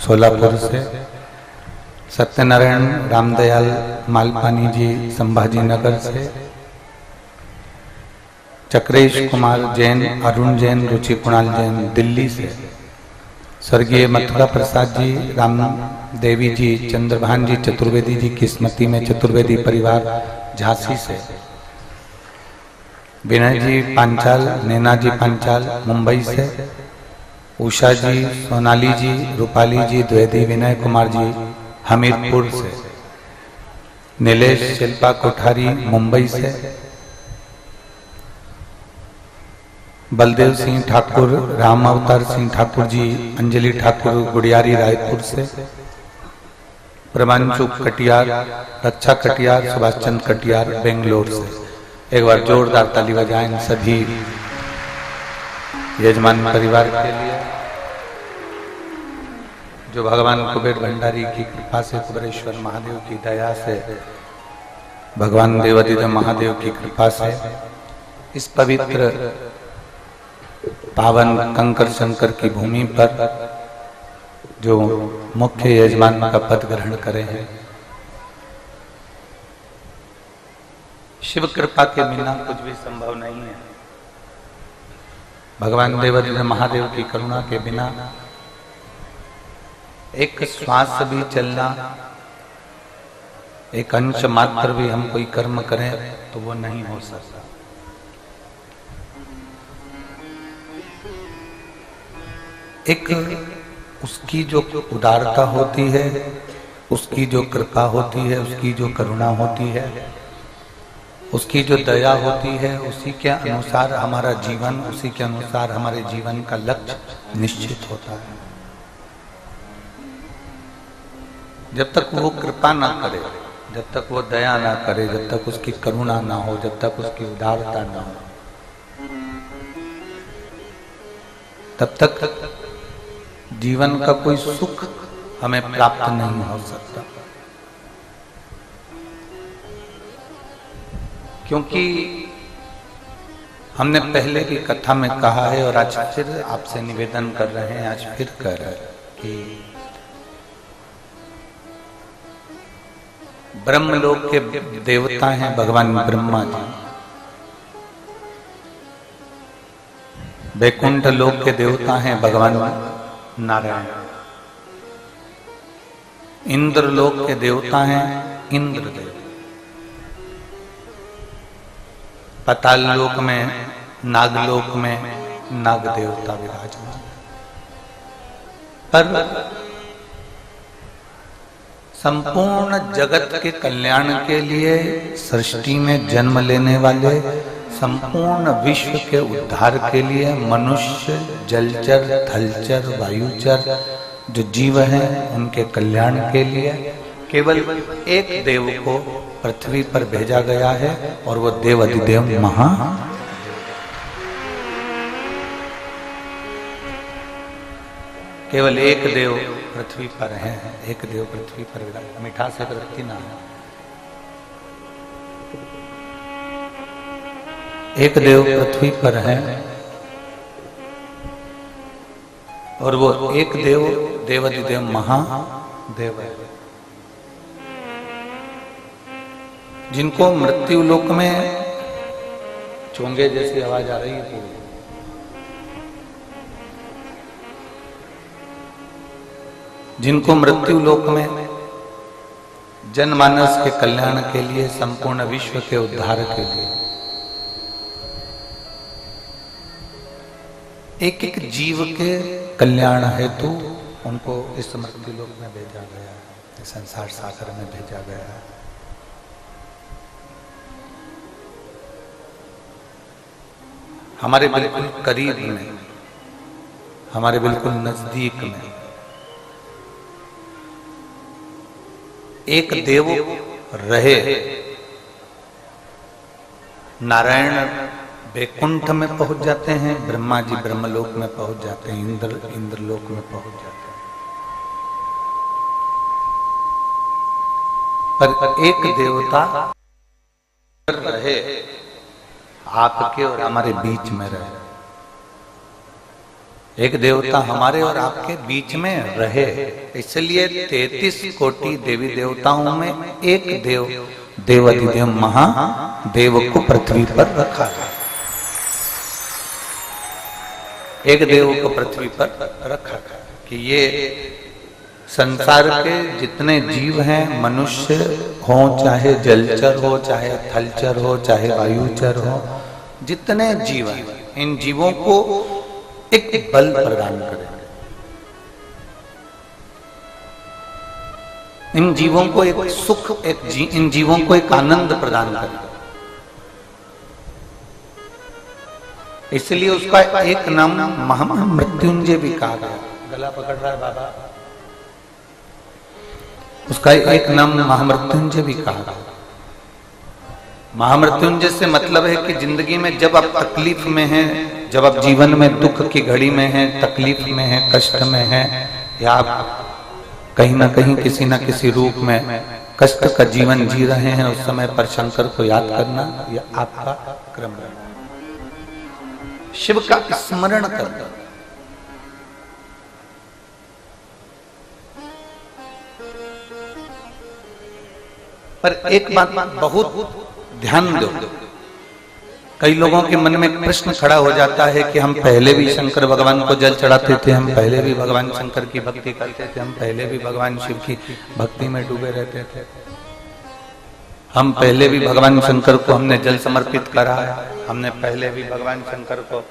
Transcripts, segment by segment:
सोलापुर से, सत्यनारायण रामदयाल मालपानी जी संभाजी नगर से, चक्रेश कुमार जैन, अरुण जैन, रुचि कुणाल जैन दिल्ली से, स्वर्गीय मथुरा प्रसाद जी, राम देवी जी, चंद्रभान जी चतुर्वेदी जी, किस्मती में चतुर्वेदी परिवार झांसी से, विनय जी पांचाल, नैना जी पांचाल मुंबई से, उषा जी, सोनाली जी, रूपाली जी द्विवेदी, विनय कुमार जी हमीरपुर से, नीलेश शिल्पा कोठारी मुंबई से, बलदेव सिंह ठाकुर, राम अवतार सिंह ठाकुर जी, अंजलि ठाकुर गुड़ियारी रायपुर से, प्रमांशु कटियार, रक्षा कटियार, सुभाष चंद्र कटियार बेंगलोर से। एक बार जोरदार ताली बजाएं सभी यजमान परिवार के लिए, जो भगवान कुबेर भंडारी की कृपा से, कुबेरेश्वर महादेव की दया से, भगवान देवादिदेव महादेव की कृपा से इस पवित्र पावन कंकर शंकर की भूमि पर जो मुख्य यजमान का पद ग्रहण करे हैं। शिव कृपा के बिना कुछ भी संभव नहीं है। भगवान देवादिदेव महादेव की करुणा के बिना एक श्वास भी चलना, एक अंश मात्र भी हम कोई कर्म करें तो वो नहीं हो सकता। एक उसकी जो उदारता होती है, उसकी जो कृपा होती है, उसकी जो करुणा होती है, उसकी जो दया होती है, उसी के अनुसार हमारा जीवन, उसी के अनुसार हमारे जीवन का लक्ष्य निश्चित होता है। जब तक वो कृपा ना करे, जब तक वो दया ना करे, जब तक उसकी करुणा ना हो, जब तक उसकी उदारता ना हो, तब तक जीवन का कोई सुख हमें प्राप्त नहीं हो सकता। क्योंकि हमने पहले की कथा में कहा है और आज फिर आपसे निवेदन कर रहे हैं, आज फिर कह रहे हैं कि ब्रह्मलोक के देवता हैं भगवान ब्रह्मा जी, वैकुंठ लोक के देवता हैं भगवान नारायण, इंद्र लोक के देवता हैं इंद्रदेव, पाताल लोक में, नागलोक में नाग देवता विराजमान। पर संपूर्ण जगत के कल्याण के लिए सृष्टि में जन्म लेने वाले, संपूर्ण विश्व के उद्धार के लिए मनुष्य, जलचर, थलचर, वायुचर जो जीव हैं उनके कल्याण के लिए केवल एक देव को पृथ्वी पर भेजा गया है और वो देव अधिदेव महा। केवल एक देव पृथ्वी पर है, एक देव पृथ्वी पर। मीठा से वृत्ति ना है, एक देव पृथ्वी पर है और वो एक देव देवाधिदेव महादेव है, जिनको मृत्यु लोक में चोंगे जैसी आवाज आ रही है पूरी, जिनको मृत्यु लोक में जनमानस के कल्याण के लिए, संपूर्ण विश्व के उद्धार के लिए एक एक जीव के कल्याण हेतु उनको इस मृत्यु लोक में भेजा गया है, संसार सागर में भेजा गया है। हमारे बिल्कुल करीब में, हमारे बिल्कुल नजदीक में एक देव रहे। नारायण वैकुंठ में पहुंच जाते हैं, ब्रह्मा जी ब्रह्मलोक में पहुंच जाते हैं, इंद्रलोक में पहुंच जाते हैं। पर एक देवता रहे, आपके और हमारे बीच में रहे। एक देवता हमारे और आपके बीच में रहे। इसलिए 33 कोटि देवी देवताओं में एक देव, देवाधिदेव महादेव को पृथ्वी पर रखा है। एक देव को पृथ्वी पर रखा है कि ये संसार के जितने जीव हैं, मनुष्य हो चाहे जलचर हो चाहे थलचर हो चाहे वायुचर हो, जितने जीव हैं, इन जीवों को एक बल प्रदान करें। इन जीवों को एक सुख, इन जीवों को एक आनंद प्रदान करें। इसलिए उसका एक नाम महामृत्युंजय भी कहा गया। गला पकड़ रहा है बाबा। उसका एक नाम महामृत्युंजय भी कहा गया। महामृत्युंजय से मतलब है कि जिंदगी में जब आप तकलीफ में हैं, जब आप जीवन में दुख की घड़ी में हैं, तकलीफ में हैं, कष्ट में हैं, या आप कहीं ना कहीं किसी ना किसी रूप में कष्ट का जीवन जी रहे हैं, उस समय पर शंकर को याद करना यह आपका क्रम है। शिव का स्मरण करना। पर एक बात बहुत ध्यान दो, कई लोगों के मन में प्रश्न खड़ा हो जाता है कि हम पहले भी शंकर भगवान को जल चढ़ाते थे, हम पहले भी भगवान शंकर की भक्ति करते थे, हम पहले भी भगवान शिव की भक्ति में डूबे रहते थे, हम पहले भी भगवान शंकर को हमने जल समर्पित करा है, हमने पहले भी भगवान शंकर को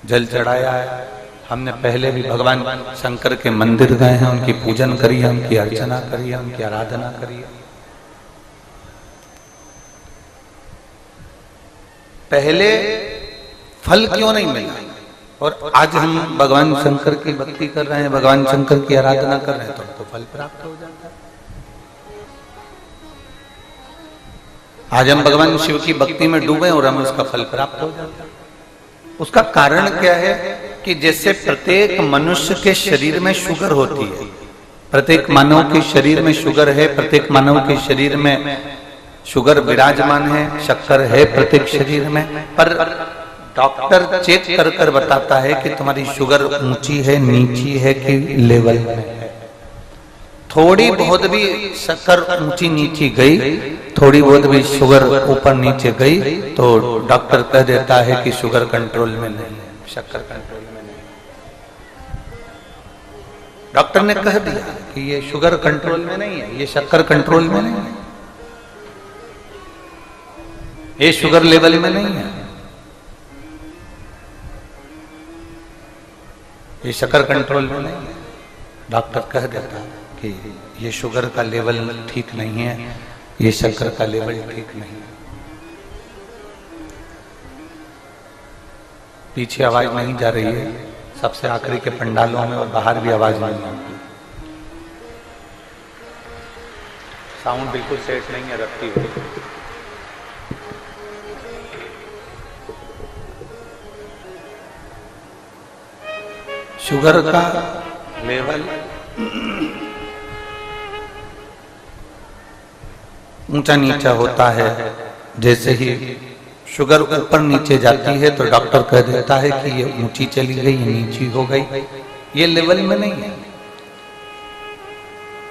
जल चढ़ाया है, हमने पहले भी भगवान शंकर के मंदिर गए हैं, उनकी पूजन करी है, उनकी अर्चना करी है, उनकी आराधना करी है। पहले फल क्यों नहीं मिला और आज हम भगवान शंकर की भक्ति कर रहे हैं, भगवान शंकर की आराधना कर रहे हैं, तो फल प्राप्त हो जाता है। आज हम भगवान शिव की भक्ति में डूबे और हमें उसका फल प्राप्त हो जाता है। उसका कारण क्या है कि जैसे प्रत्येक मनुष्य के शरीर में शुगर होती है, प्रत्येक मानव के शरीर में शुगर है, प्रत्येक मानव के शरीर में शुगर विराजमान है, शक्कर है प्रत्येक शरीर में, पर डॉक्टर चेक कर कर बताता है कि तुम्हारी शुगर ऊंची है, नीची है कि लेवल में है। थोड़ी बहुत भी शक्कर ऊंची नीची गई, थोड़ी बहुत भी शुगर ऊपर नीचे गई, तो डॉक्टर कह देता है कि शुगर कंट्रोल में नहीं है, शक्कर कंट्रोल में नहीं। डॉक्टर ने कह दिया कि ये शुगर कंट्रोल में नहीं है, ये शक्कर कंट्रोल में नहीं है, ये शुगर लेवल में नहीं है, ये शक्कर कंट्रोल में नहीं है। डॉक्टर कह देता है कि ये शुगर का लेवल ठीक नहीं है, ये शक्कर का लेवल ठीक नहीं है। पीछे आवाज नहीं जा रही है, सबसे आखिरी के पंडालों में और बाहर भी आवाज नहीं आती। साउंड बिल्कुल सेट नहीं है, रखती हुई। शुगर का लेवल ऊंचा नीचा होता है। जैसे ही शुगर ऊपर नीचे जाती है तो डॉक्टर कह देता है कि ये ऊंची चली गई, ये नीची हो गई, ये लेवल में नहीं है।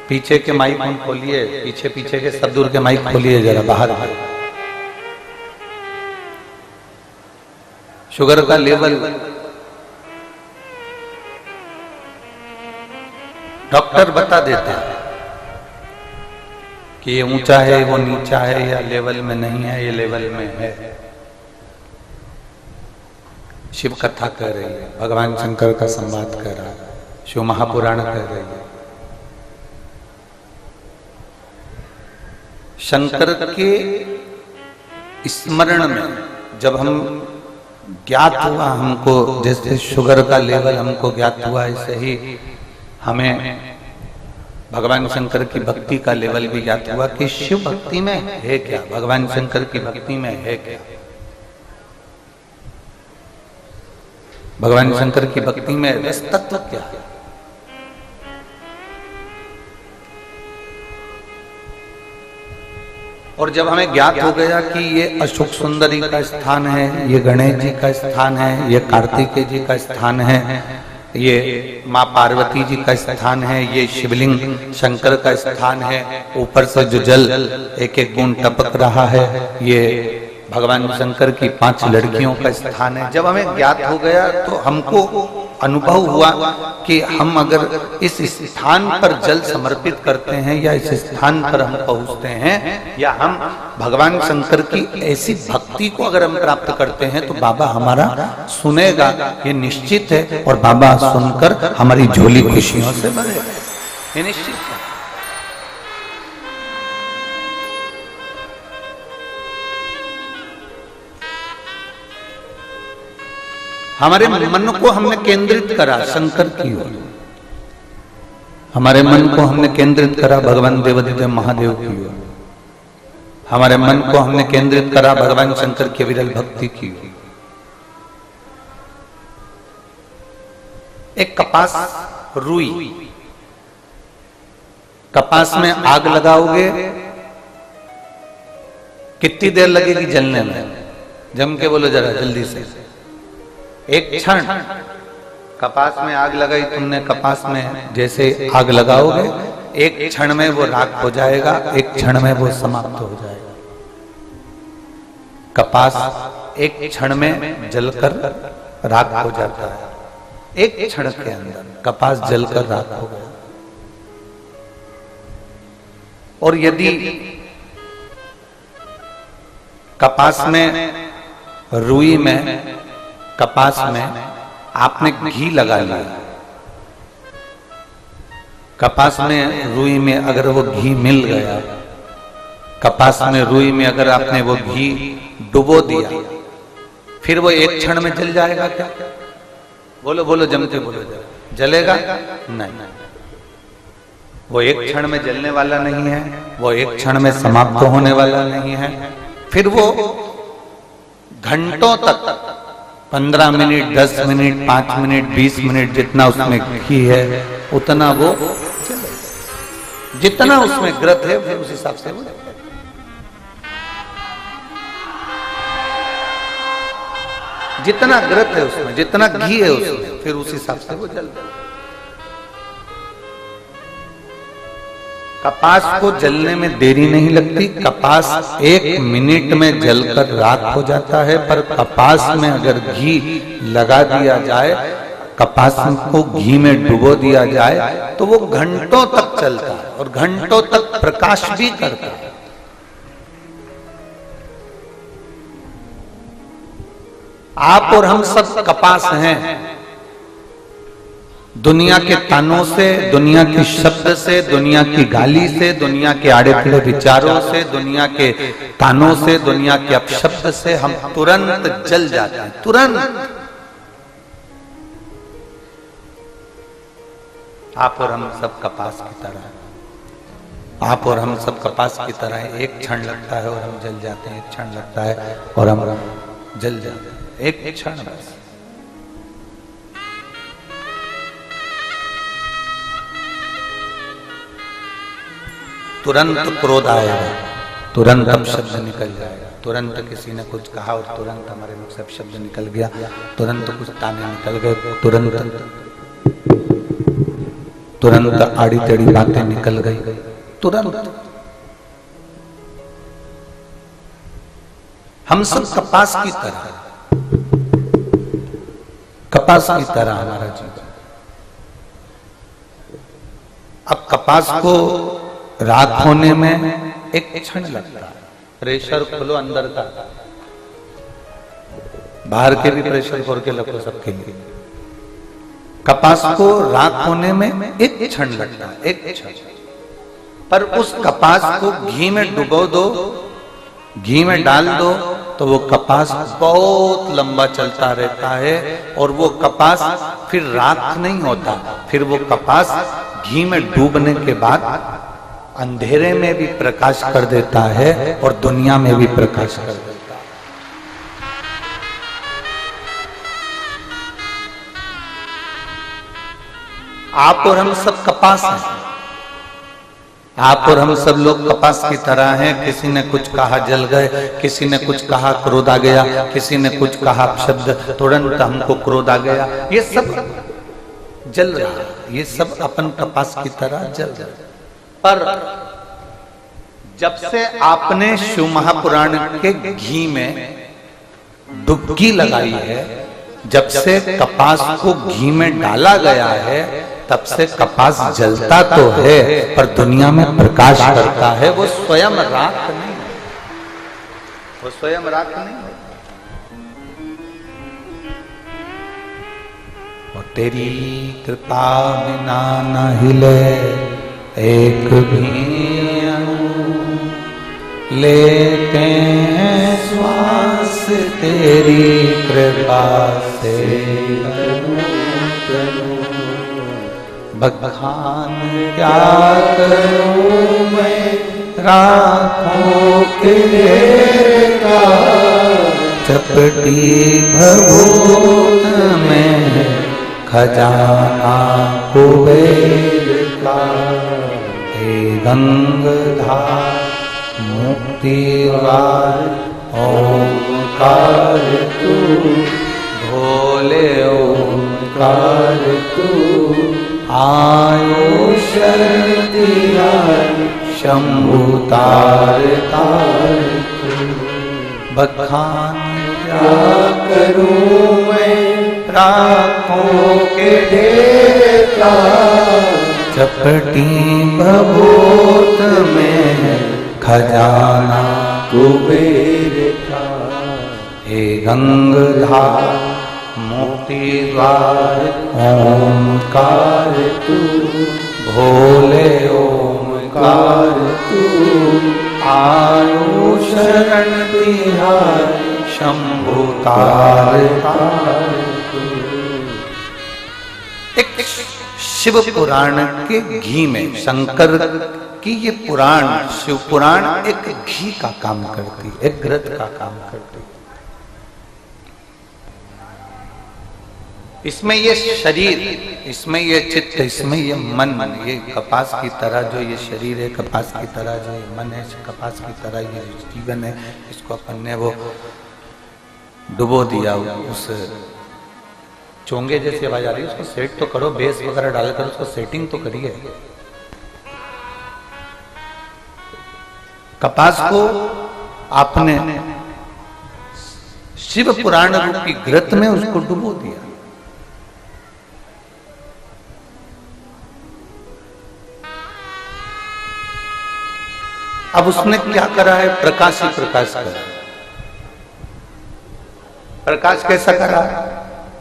पीछे के माइक खोलिए, पीछे के सब दूर के माइक खोलिए जरा, बाहर शुगर का लेवल डॉक्टर बता देते हैं कि ये ऊंचा है, वो नीचा है, या लेवल में नहीं है, ये लेवल में है। शिव कथा कह रही है, भगवान शंकर का संवाद कह रहा है, शिव महापुराण कह रही है। शंकर के स्मरण में जब हम ज्ञात हुआ, हमको जैसे शुगर का लेवल हमको ज्ञात हुआ, ऐसे ही हमें भगवान शंकर की भक्ति का लेवल भी ज्ञात हुआ कि शिव भक्ति में है क्या, भगवान शंकर की भक्ति में है क्या, भगवान शंकर की भक्ति में रस तत्व क्या है। और जब हमें ज्ञात हो गया कि ये अशोक सुंदरी का स्थान है, ये गणेश जी का स्थान है, ये कार्तिकेय जी का स्थान है, ये माँ पार्वती जी का स्थान है, ये शिवलिंग शंकर का स्थान है। ऊपर से जो जल एक एक बूंद टपक रहा है, ये भगवान शंकर की 5 लड़कियों का स्थान है। जब हमें ज्ञात हो गया तो हमको अनुभव हुआ कि हम अगर इस स्थान पर जल समर्पित करते हैं या इस स्थान पर हम पहुंचते हैं या हम भगवान शंकर की ऐसी भक्ति को अगर हम प्राप्त करते हैं तो बाबा हमारा सुनेगा, ये निश्चित है। और बाबा सुनकर हमारी झोली खुशियों से भरेगा, ये निश्चित है। हमारे मन को हमने केंद्रित करा शंकर की ओर, हमारे मन को हमने केंद्रित करा भगवान देवादिदेव महादेव की ओर, हमारे मन को हमने केंद्रित करा भगवान शंकर की विरल भक्ति की ओर। एक कपास रुई, कपास में आग लगाओगे कितनी देर लगेगी जलने में? जम के बोलो जरा जल्दी से। एक क्षण कपास में आग लगाई तुमने, कपास में जैसे आग लगाओगे एक क्षण में वो राख हो जाएगा, एक क्षण में वो समाप्त हो जाएगा। कपास एक क्षण में जलकर राख हो जाता है, एक क्षण के अंदर कपास जलकर राख हो गया। और यदि कपास में, रुई में, कपास में आपने घी लगा लिया, कपास में रुई में अगर वो घी मिल गया, कपास में रुई में अगर आपने वो घी डुबो दिया, फिर वो एक क्षण में जल जाएगा क्या? बोलो बोलो जमते बोलो, जलेगा नहीं। वो एक क्षण में जलने वाला नहीं है, वो एक क्षण में समाप्त होने वाला नहीं है। फिर वो घंटों तक 15 मिनट, 10 मिनट, 5 मिनट, 20 मिनट जितना उसमें घी है उतना वो, जितना उसमें ग्रत है फिर उस हिसाब से वो, जितना ग्रत है उसमें, जितना घी है उसमें, फिर उस हिसाब से वो जल। कपास को जलने में देरी नहीं लगती, कपास 1 मिनट में जलकर राख हो जाता है। पर कपास में अगर घी लगा दिया जाए, कपास को घी में डुबो दिया जाए तो वो घंटों तक चलता है और घंटों तक प्रकाश भी करता है। आप और हम सब कपास हैं, दुनिया के तानों से, दुनिया के शब्द से, दुनिया की गाली से, दुनिया के आड़े टेढ़े विचारों से, दुनिया के तानों से, दुनिया के अपशब्द से हम तुरंत जल जाते हैं, तुरंत। आप और हम सब कपास की तरह, आप और हम सब कपास की तरह। एक क्षण लगता है और हम जल जाते हैं, एक क्षण लगता है और हम जल जाते हैं, एक क्षण बस। तुरंत क्रोध आएगा, तुरंत अपशब्द निकल जाएगा, तुरंत किसी ने कुछ कहा और तुरंत हमारे मुख से अपशब्द निकल गया, तुरंत कुछ ताने निकल गए, तुरंत आड़ी टेढ़ी बातें निकल गई, तुरंत। हम सब कपास की तरह, कपास की तरह हमारा जीवन। अब कपास को राख होने में एक क्षण लगता है। प्रेशर खोलो अंदर का, बाहर के भी प्रेशर खोल के रखो सबके लिए। कपास को राख होने में एक क्षण लगता है, एक क्षण। पर उस कपास को घी में डुबो दो, घी में डाल दो तो वो कपास बहुत लंबा चलता रहता है और वो कपास फिर राख नहीं होता, फिर वो कपास घी में डूबने के बाद अंधेरे में भी प्रकाश कर देता है और दुनिया में भी प्रकाश कर देता है। आप और हम सब कपास हैं, आप और हम सब लोग कपास की तरह हैं। किसी ने कुछ कहा जल गए, किसी ने कुछ कहा क्रोध आ गया, किसी ने कुछ कहा शब्द तुरंत हमको क्रोध आ गया। ये सब जल रहा, ये सब अपन कपास की तरह जल रहा। पर जब से आपने शिव महापुराण के घी में डुबकी लगाई है, जब से कपास को घी में डाला गया है, तब से कपास जलता तो है पर दुनिया में प्रकाश करता है। वो स्वयं राख नहीं, वो स्वयं राख नहीं है। और तेरी कृपा बिना न हिले एक भी अणु, लेते हैं श्वास तेरी कृपा से। बखान क्या करूं मैं राखों के का, चपटी भभूत में खजाना कुबेर का। हे गंगाधार मुक्तिवार ओंकार तू, भोले ओंकार तू। आयो शरण दिया शंभु तार तार तू। बखान क्या करूं मैं राखों के ढेर का, चपटी भभूत में खजाना कुबेर का। हे गंगाधार मुक्ति द्वार ओंकार तू, भोले ओंकार तू। आयो शरण तिहारी शंभु तार तार तू। एक शिव पुराण के घी में शंकर की ये पुराण, शिव पुराण एक घी का काम करती, एक घृत का काम करती। इसमें ये शरीर, इसमें ये चित्त, इसमें ये मन, ये कपास की तरह जो ये शरीर है, कपास की तरह जो ये मन है, कपास की तरह ये जीवन है, इसको अपन ने वो डुबो दिया उस चोंगे जैसी आवाज आ रही है, उसको सेट तो करो, बेस वगैरह डालकर उसको सेटिंग तो करिए। कपास को आपने शिव पुराण रूपी घृत में उसको डुबो दिया। अब उसने क्या करा है? प्रकाश ही प्रकाश करा। प्रकाश कैसा करा?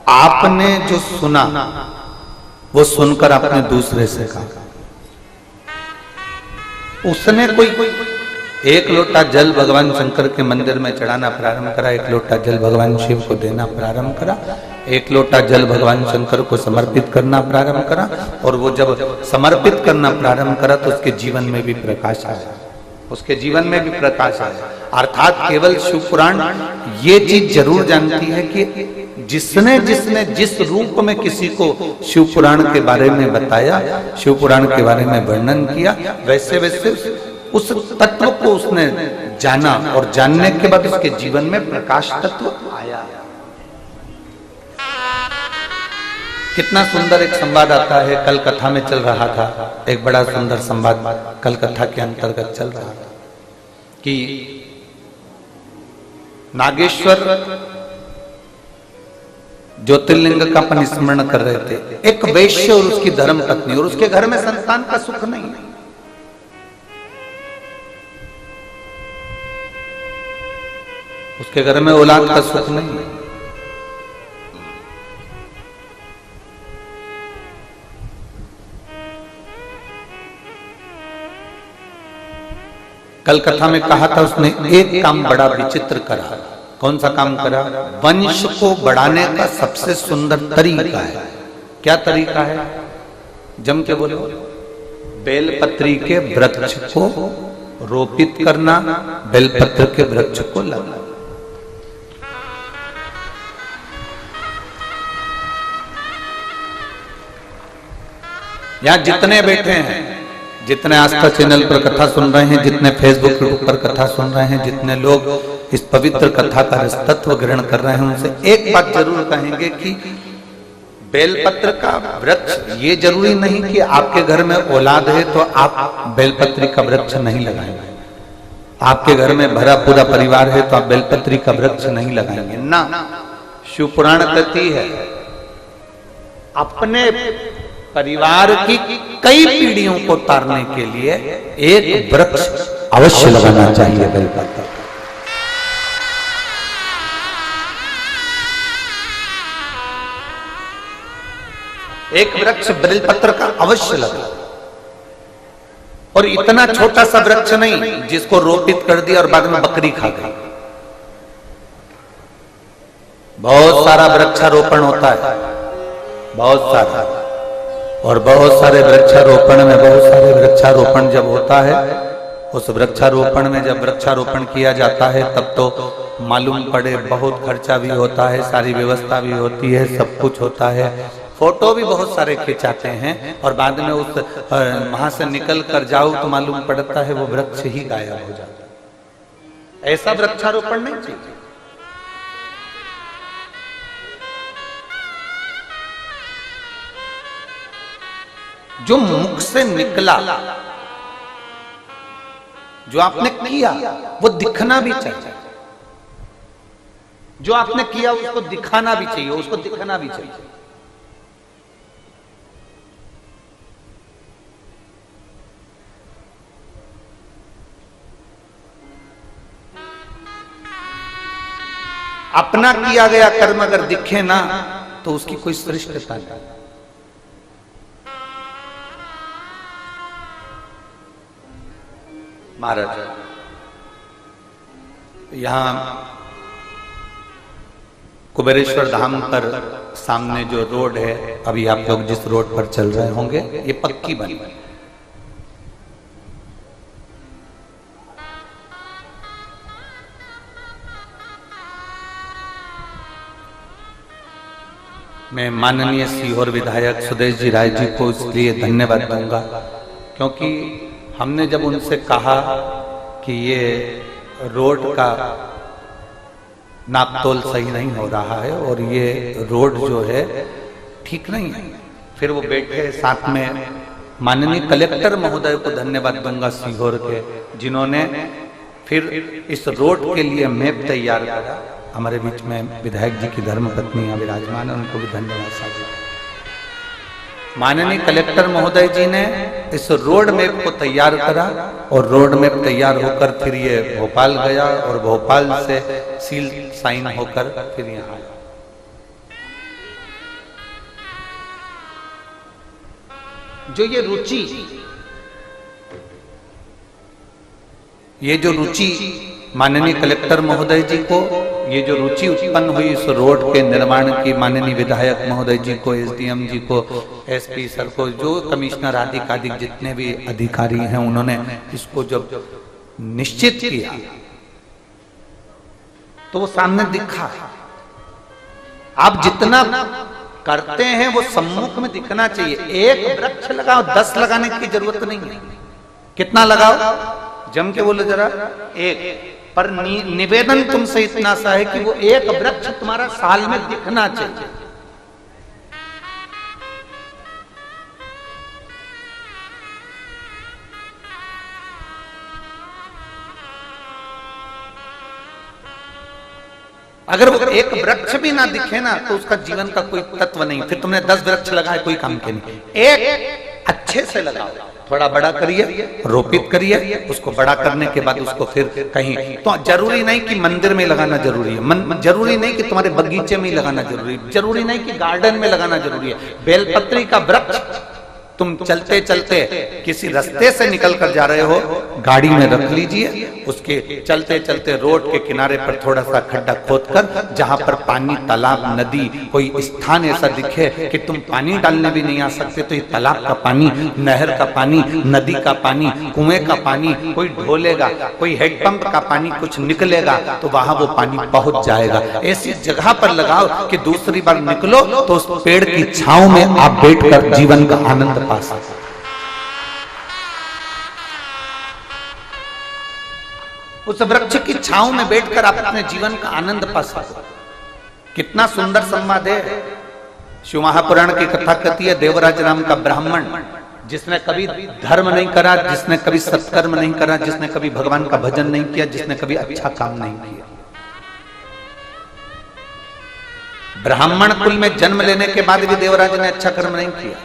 आपने जो सुना वो सुनकर आपने दूसरे से कहा। उसने कोई एक लोटा जल भगवान शंकर के मंदिर में चढ़ाना प्रारंभ करा, एक लोटा जल भगवान शिव को देना प्रारंभ करा, एक लोटा जल भगवान शंकर को समर्पित करना प्रारंभ करा। और वो जब समर्पित करना प्रारंभ करा तो उसके जीवन में भी प्रकाश आया, उसके जीवन में भी प्रकाश आया। अर्थात केवल शिव पुराण ये चीज जरूर जानती है कि जिसने जिसने जिस रूप में किसी को शिव पुराण के बारे में बताया, शिव पुराण के बारे में वर्णन किया, वैसे वैसे उस तत्व को उसने जाना और जानने के बाद उसके जीवन में प्रकाश तत्व आया। कितना सुंदर एक संवाद आता है, कल कथा में चल रहा था, एक बड़ा सुंदर संवाद कल कथा के अंतर्गत चल रहा था कि नागेश्वर ज्योतिर्लिंग का अपन स्मरण कर रहे थे। एक वैश्य और उसकी धर्म पत्नी, और उसके घर में संतान का सुख नहीं, उसके घर में औलाद का सुख नहीं। कल कथा में कहा था उसने एक काम बड़ा विचित्र करा। कौन सा काम करा? वंश को बढ़ाने का सबसे सुंदर तरीका है। क्या तरीका है? जम के बोलो। बेलपत्री के वृक्ष को रोपित करना, बेलपत्र के वृक्ष को लगाना। यहां जितने बैठे हैं, जितने आस्था चैनल पर कथा सुन रहे हैं, जितने फेसबुक पर कथा सुन रहे हैं, जितने लोग इस पवित्र कथा का तत्व ग्रहण कर रहे हैं, उनसे एक बात जरूर कहेंगे कि बेलपत्र का वृक्ष, ये जरूरी नहीं कि आपके घर में औलाद है तो आप बेलपत्री का वृक्ष नहीं लगाएंगे। आपके घर में भरा पूरा परिवार है तो आप बेलपत्री का वृक्ष नहीं लगाएंगे ना। शिव पुराण कहती है अपने परिवार की कई पीढ़ियों को तारने के लिए एक वृक्ष अवश्य लगाना चाहिए बेलपत्र। एक वृक्ष बेलपत्र का अवश्य लगा, और इतना छोटा सा वृक्ष नहीं जिसको रोपित कर दिया और बाद में बकरी खा गई। बहुत सारा वृक्षारोपण होता है, बहुत सारा, और बहुत सारे वृक्षारोपण में, बहुत सारे वृक्षारोपण जब होता है, उस वृक्षारोपण में जब वृक्षारोपण किया जाता है तब तो मालूम पड़े बहुत खर्चा भी होता है, सारी व्यवस्था भी होती है, सब कुछ होता है, फोटो भी बहुत सारे खिंचाते हैं, और बाद में उस वहां से निकल कर जाओ तो मालूम पड़ता है वो वृक्ष ही गायब हो जाता है। ऐसा वृक्षारोपण नहीं चाहिए। जो मुख से निकला, जो आपने किया वो दिखना भी चाहिए। जो आपने किया उसको दिखाना भी चाहिए, उसको दिखना भी चाहिए। अपना किया गया कर्म अगर दिखे ना तो उसकी कोई श्रेष्ठता नहीं। महाराज यहां कुबेरेश्वर धाम पर सामने जो रोड है, अभी आप लोग जिस रोड पर चल रहे होंगे, ये पक्की बनी है। मैं माननीय सीहोर विधायक सुदेश जी राय जी को इसलिए धन्यवाद दूंगा क्योंकि हमने जब उनसे कहा कि ये रोड का नापतोल सही नहीं हो रहा है और ये रोड जो है ठीक नहीं है, फिर वो बैठे साथ में माननीय कलेक्टर महोदय को धन्यवाद दूंगा सीहोर के, जिन्होंने फिर इस रोड के लिए मैप तैयार करा। हमारे बीच में विधायक जी की धर्मपत्नी यहाँ विराजमान है, उनको भी धन्यवाद साझा। माननीय कलेक्टर महोदय जी ने इस रोड मैप को तैयार करा और रोड मैप तैयार होकर फिर ये भोपाल गया और भोपाल से सील साइन होकर फिर यहाँ आया। जो ये रुचि माननीय कलेक्टर महोदय जी को, ये जो रुचि उत्पन्न हुई इस रोड के निर्माण की, माननीय विधायक महोदय जी को, एसडीएम जी को, एसपी सर को, जो कमिश्नर आदि जितने भी अधिकारी हैं, उन्होंने इसको जब निश्चित किया तो वो सामने दिखा। आप जितना करते हैं वो सम्मुख में दिखना चाहिए। एक वृक्ष लगाओ, 10 लगाने की जरूरत नहीं है। कितना लगाओ? जम के बोलो जरा, एक। पर निवेदन तुमसे इतना सा है कि वो एक वृक्ष तुम्हारा साल में दिखना चाहिए। अगर वो एक वृक्ष भी ना दिखे ना तो उसका जीवन का कोई तत्व नहीं। फिर तुमने 10 वृक्ष लगाए, कोई काम के नहीं। एक अच्छे से लगाओ, थोड़ा बड़ा करिए, रोपित करिए, उसको बड़ा करने के बाद उसको फिर कहीं, तो जरूरी नहीं कि मंदिर में लगाना जरूरी है, जरूरी नहीं कि तुम्हारे बगीचे में ही लगाना जरूरी है, जरूरी नहीं कि गार्डन में लगाना जरूरी है। बेलपत्री का वृक्ष तुम चलते चलते किसी रास्ते से निकल कर जा रहे हो, गाड़ी में रख लीजिए, उसके चलते चलते रोड के किनारे पर थोड़ा सा खड्डा खोदकर, जहां पर पानी, तालाब, नदी, कोई स्थान ऐसा दिखे कि तुम पानी डालने भी नहीं आ सकते, तो ये तालाब का पानी, नहर का पानी, नदी का पानी, कुएं का पानी कोई ढोलेगा, कोई हेडपंप का पानी कुछ निकलेगा, तो वहां वो पानी पहुंच जाएगा। ऐसी जगह पर लगाओ कि दूसरी बार निकलो तो उस पेड़ की छांव में आप बैठकर जीवन का आनंद पा सकते। उस वृक्ष की छांव में बैठकर आप अपने जीवन का आनंद पा सकते। कितना सुंदर संवाद है। शिव महापुराण की कथा कहती है, देवराज नाम का ब्राह्मण जिसने कभी धर्म नहीं करा, जिसने कभी सत्कर्म नहीं करा, जिसने कभी भगवान का भजन नहीं किया, जिसने कभी अच्छा काम नहीं किया, ब्राह्मण कुल में जन्म लेने के बाद भी देवराज ने अच्छा कर्म नहीं किया।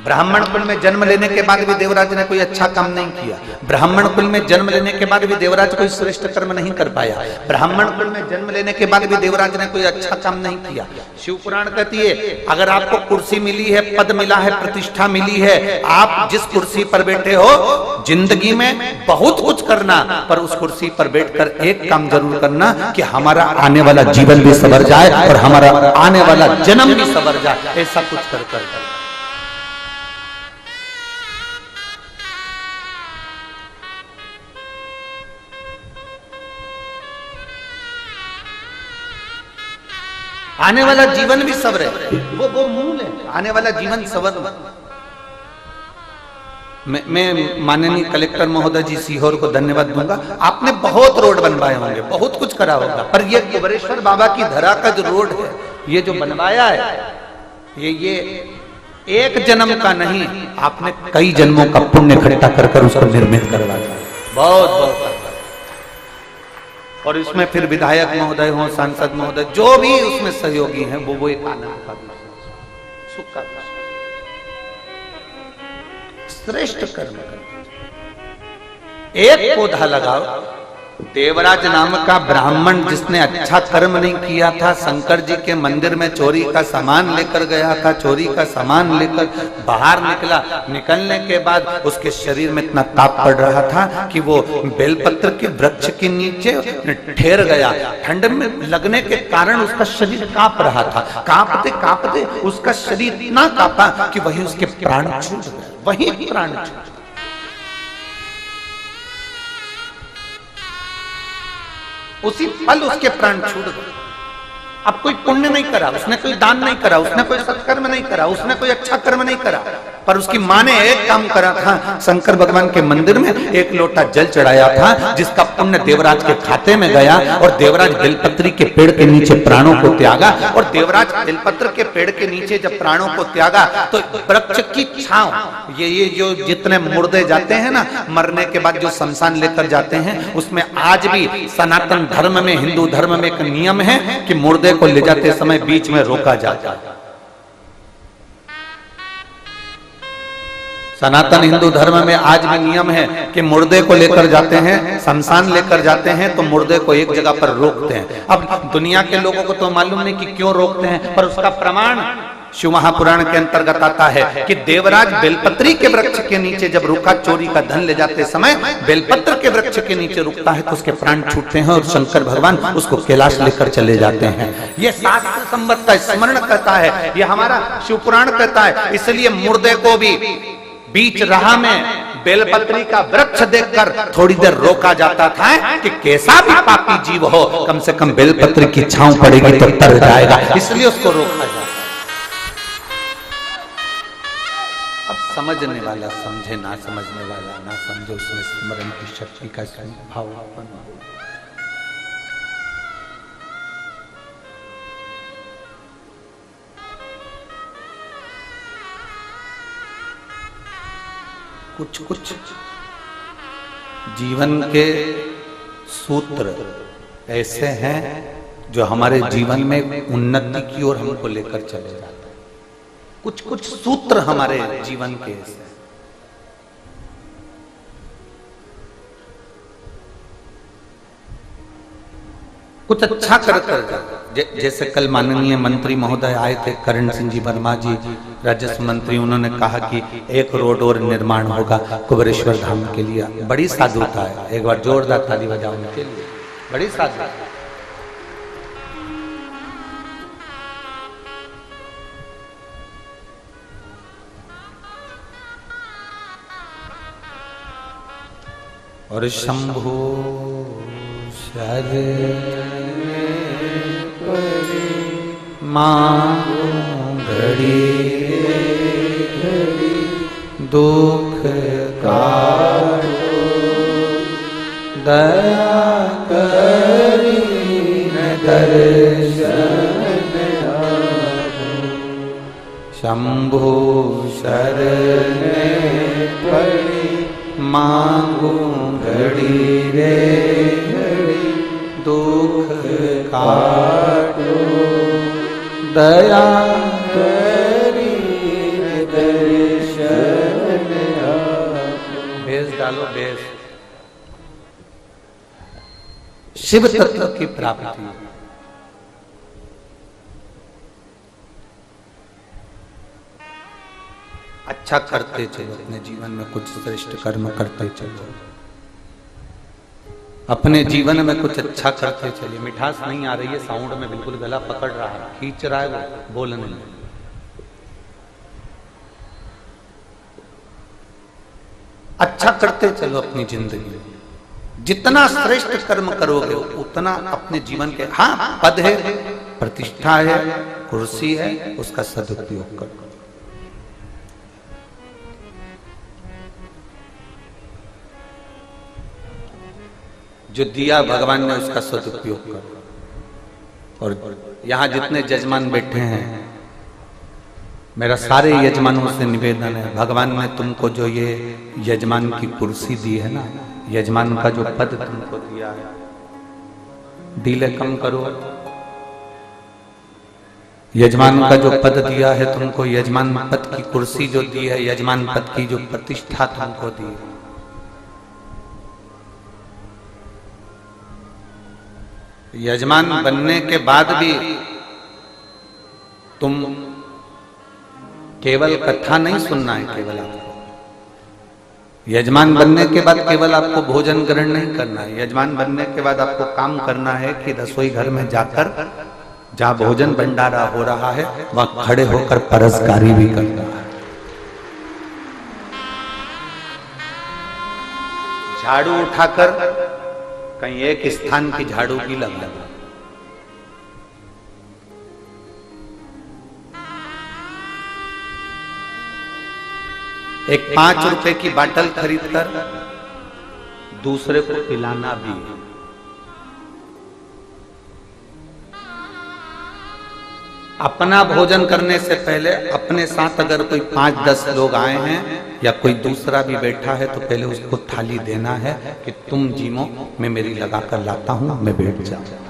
ब्राह्मण कुल में जन्म लेने के बाद भी देवराज ने कोई अच्छा काम नहीं किया। ब्राह्मण कुल में जन्म लेने के बाद भी देवराज कोई श्रेष्ठ कर्म नहीं कर पाया। ब्राह्मण कुल में जन्म लेने के बाद भी देवराज ने कोई अच्छा काम नहीं किया। शिव पुराण कहती है, अगर आपको कुर्सी मिली है, पद मिला है, प्रतिष्ठा मिली है, आप जिस कुर्सी पर बैठे हो, जिंदगी में बहुत कुछ करना, पर उस कुर्सी पर बैठकर एक काम जरूर करना कि हमारा आने वाला जीवन भी सवर जाए और हमारा आने वाला जन्म भी सवर जाए। ऐसा कुछ कर आने वाला जीवन भी सवर है, वो मूल है। आने वाला जीवन सवर। मैं माननीय कलेक्टर महोदय जी सीहोर को धन्यवाद दूंगा। आपने बहुत रोड बनवाए होंगे, बहुत कुछ करा होगा, पर ये कुबेरेश्वर बाबा की धरा का जो रोड है, ये जो बनवाया है, ये एक जन्म का नहीं, आपने कई जन्मों का पुण्य इकट्ठा कर उसको निर्मित करवाया। बहुत बहुत। और इसमें फिर विधायक महोदय हो, सांसद महोदय, जो भी उसमें सहयोगी हैं, वो एक आनंद का सुख का श्रेष्ठ कर्म कर। एक पौधा लगाओ। देवराज नाम का ब्राह्मण जिसने अच्छा कर्म नहीं किया था, शंकर जी के मंदिर में चोरी का सामान लेकर गया था, चोरी का सामान लेकर बाहर निकला। निकलने के बाद उसके शरीर में इतना ताप पड़ रहा था कि वो बेलपत्र के वृक्ष के नीचे ठहर गया। ठंड में लगने के कारण उसका शरीर कांप रहा था। कांपते कांपते उसका शरीर इतना कांपा कि वही उसके प्राण छूट गए। वही प्राण छूट। उसी पल उसके प्राण छूट गए। अब कोई पुण्य नहीं करा, उसने कोई दान नहीं करा, उसने कोई सत्कर्म नहीं करा, उसने कोई अच्छा कर्म नहीं करा, पर उसकी माँ ने एक काम करा था। शंकर भगवान के मंदिर में एक लोटा जल चढ़ाया था, जिसका पुण्य देवराज के खाते में गया। और देवराज बेलपत्री के पेड़ के नीचे प्राणों को त्यागा। और देवराज बेलपत्र के पेड़ के नीचे जब प्राणों को त्यागा, तो वृक्ष की छांव, ये जो जितने मुर्दे जाते हैं ना, मरने के बाद जो शमशान लेकर जाते हैं, उसमें आज भी सनातन धर्म में, हिंदू धर्म में एक नियम है कि मुर्दे को ले जाते समय बीच में रोका जाता है। सनातन हिंदू धर्म में आज भी नियम है कि मुर्दे को लेकर जाते हैं, शमशान लेकर जाते हैं, तो मुर्दे को एक जगह पर रोकते हैं। अब दुनिया के लोगों को तो मालूम नहीं कि क्यों रोकते हैं, पर उसका प्रमाण शिव महापुराण के अंतर्गत आता है कि देवराज बेलपत्री के वृक्ष के नीचे जब रुका, चोरी का धन ले जाते समय बेलपत्र के वृक्ष के नीचे रुकता है, तो उसके प्राण छूटते हैं और शंकर भगवान उसको कैलाश लेकर चले जाते हैं। ये शास्त्र संबद्ध का स्मरण करता है, ये हमारा शिव पुराण कहता है। इसलिए मुर्दे को भी बीच राह में बेलपत्री का वृक्ष देखकर थोड़ी देर रोका जाता था कि कैसा भी पापी जीव हो, कम से कम बेलपत्री की छांव पड़ेगी तो तर जाएगा, इसलिए उसको रोका जाता। अब समझने वाला समझे, ना समझने वाला ना समझे, उसमें स्मरण की शक्ति का भाव उत्पन्न हो। कुछ जीवन के सूत्र ऐसे हैं जो हमारे जीवन में उन्नति की ओर हमको लेकर चले जाते हैं। कुछ सूत्र हमारे जीवन के ऐसे। कुछ अच्छा कर जैसे कल माननीय मंत्री महोदय आए थे, करण सिंह जी वर्मा जी, राजस्व मंत्री, उन्होंने कहा कि एक रोड और निर्माण होगा कुबेरेश्वर धाम के लिए। बड़ी साधुता है, एक बार जोरदार ताली बजाओ उनके लिए। बड़ी साधुता। और शंभो शरे मां घड़ी दुख काटो, दया करी दर्शन शंभु शरण पड़ी मांगू घड़ी रे घड़ी दुख काटो दया करी दर्शन भेष डालो भेष। शिव तत्व की प्राप्ति अच्छा करते चलो, अपने जीवन में कुछ श्रेष्ठ कर्म करते चलो, अपने जीवन में कुछ अच्छा करते चलिए। मिठास नहीं आ रही है साउंड में, बिल्कुल गला पकड़ रहा है, खींच रहा है वो बोलने में। अच्छा करते चलो अपनी जिंदगी में, जितना श्रेष्ठ कर्म करोगे उतना अपने जीवन के, हाँ पद है, प्रतिष्ठा है, कुर्सी है, उसका सदुपयोग करो। जो दिया भगवान ने उसका सदुपयोग करो। और यहाँ जितने यजमान बैठे हैं, मेरा सारे यजमानों से निवेदन है, भगवान ने तुमको जो ये यजमान की कुर्सी दी है ना, यजमान का जो पद तुमको दिया है, डीले कम करो। यजमान का जो पद दिया है तुमको, यजमान पद की कुर्सी जो दी है, यजमान पद की जो प्रतिष्ठा तुमको दी है, यजमान बनने के बाद भी तुम केवल कथा नहीं सुनना है, केवल आपको यजमान बनने के बाद केवल आपको भोजन ग्रहण नहीं करना है। यजमान बनने के बाद आपको काम करना है कि रसोई घर में जाकर, जहां भोजन भंडारा हो रहा है, वहां खड़े होकर परसगारी भी करना है। झाड़ू उठाकर कहीं एक स्थान की झाड़ू भी लगा। एक 5 रुपए की बाटल खरीदकर दूसरे को पिलाना भी। अपना भोजन करने से पहले अपने साथ अगर कोई 5-10 लोग आए हैं या कोई दूसरा भी बैठा है तो पहले उसको थाली देना है कि तुम जीमो, मैं मेरी लगा कर लाता हूं, मैं बैठ जाऊं।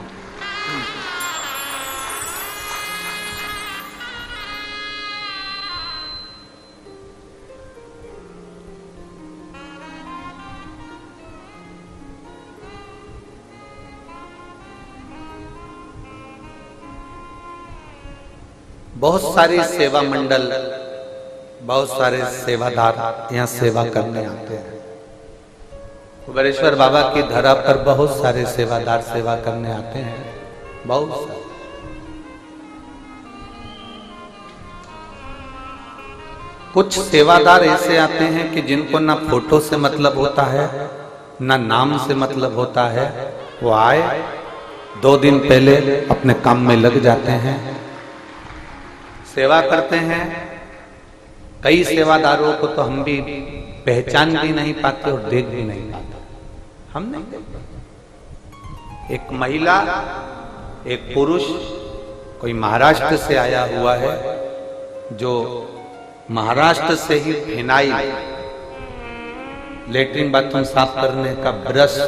बहुत सारे सेवा मंडल, बहुत सारे सेवादार यहाँ सेवा करने आते हैं। कुबेरेश्वर बाबा की धरा पर बहुत सारे सेवादार सेवा करने आते हैं, बहुत सारे। कुछ सेवादार ऐसे आते हैं कि जिनको ना फोटो से मतलब होता है, ना नाम से मतलब होता है। वो आए 2 दिन पहले अपने काम में लग जाते हैं, सेवा करते हैं। कई सेवादारों को तो हम भी पहचान भी नहीं पाते और देख भी नहीं पाते, हम नहीं देखते। एक महिला, एक पुरुष, कोई महाराष्ट्र से आया हुआ है, जो महाराष्ट्र से ही फिनाइल, लेटरिन बाथरूम साफ करने का ब्रश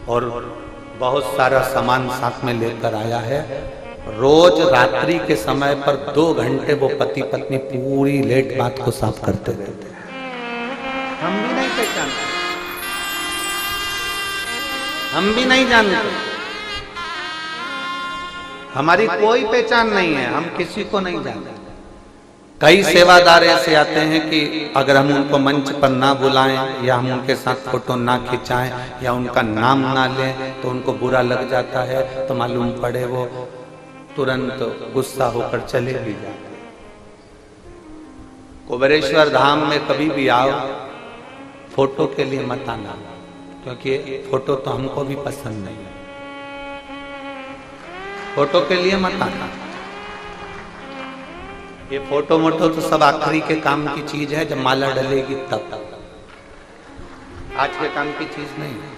और बहुत सारा सामान साथ में लेकर आया है। रोज रात्रि के समय पर 2 घंटे वो पति पत्नी पूरी लेट बात को साफ करते रहते हैं। हम भी नहीं पहचानते, हम भी नहीं जानते, हमारी कोई पहचान नहीं है, हम किसी को नहीं जानते। कई सेवादार ऐसे आते हैं कि अगर हम उनको मंच पर ना बुलाएं या हम उनके साथ फोटो ना खिंचाएं या उनका नाम ना लें तो उनको बुरा लग जाता है, तो मालूम पड़े वो तुरंत गुस्सा होकर चले भी जाते। कुबेरेश्वर धाम में कभी भी आओ, फोटो के लिए मत आना, क्योंकि फोटो तो हमको भी पसंद नहीं है। फोटो के लिए मत आना। ये फोटो मोटो तो सब आखिरी के काम की चीज है, जब माला डलेगी तब। आज के काम की चीज नहीं है।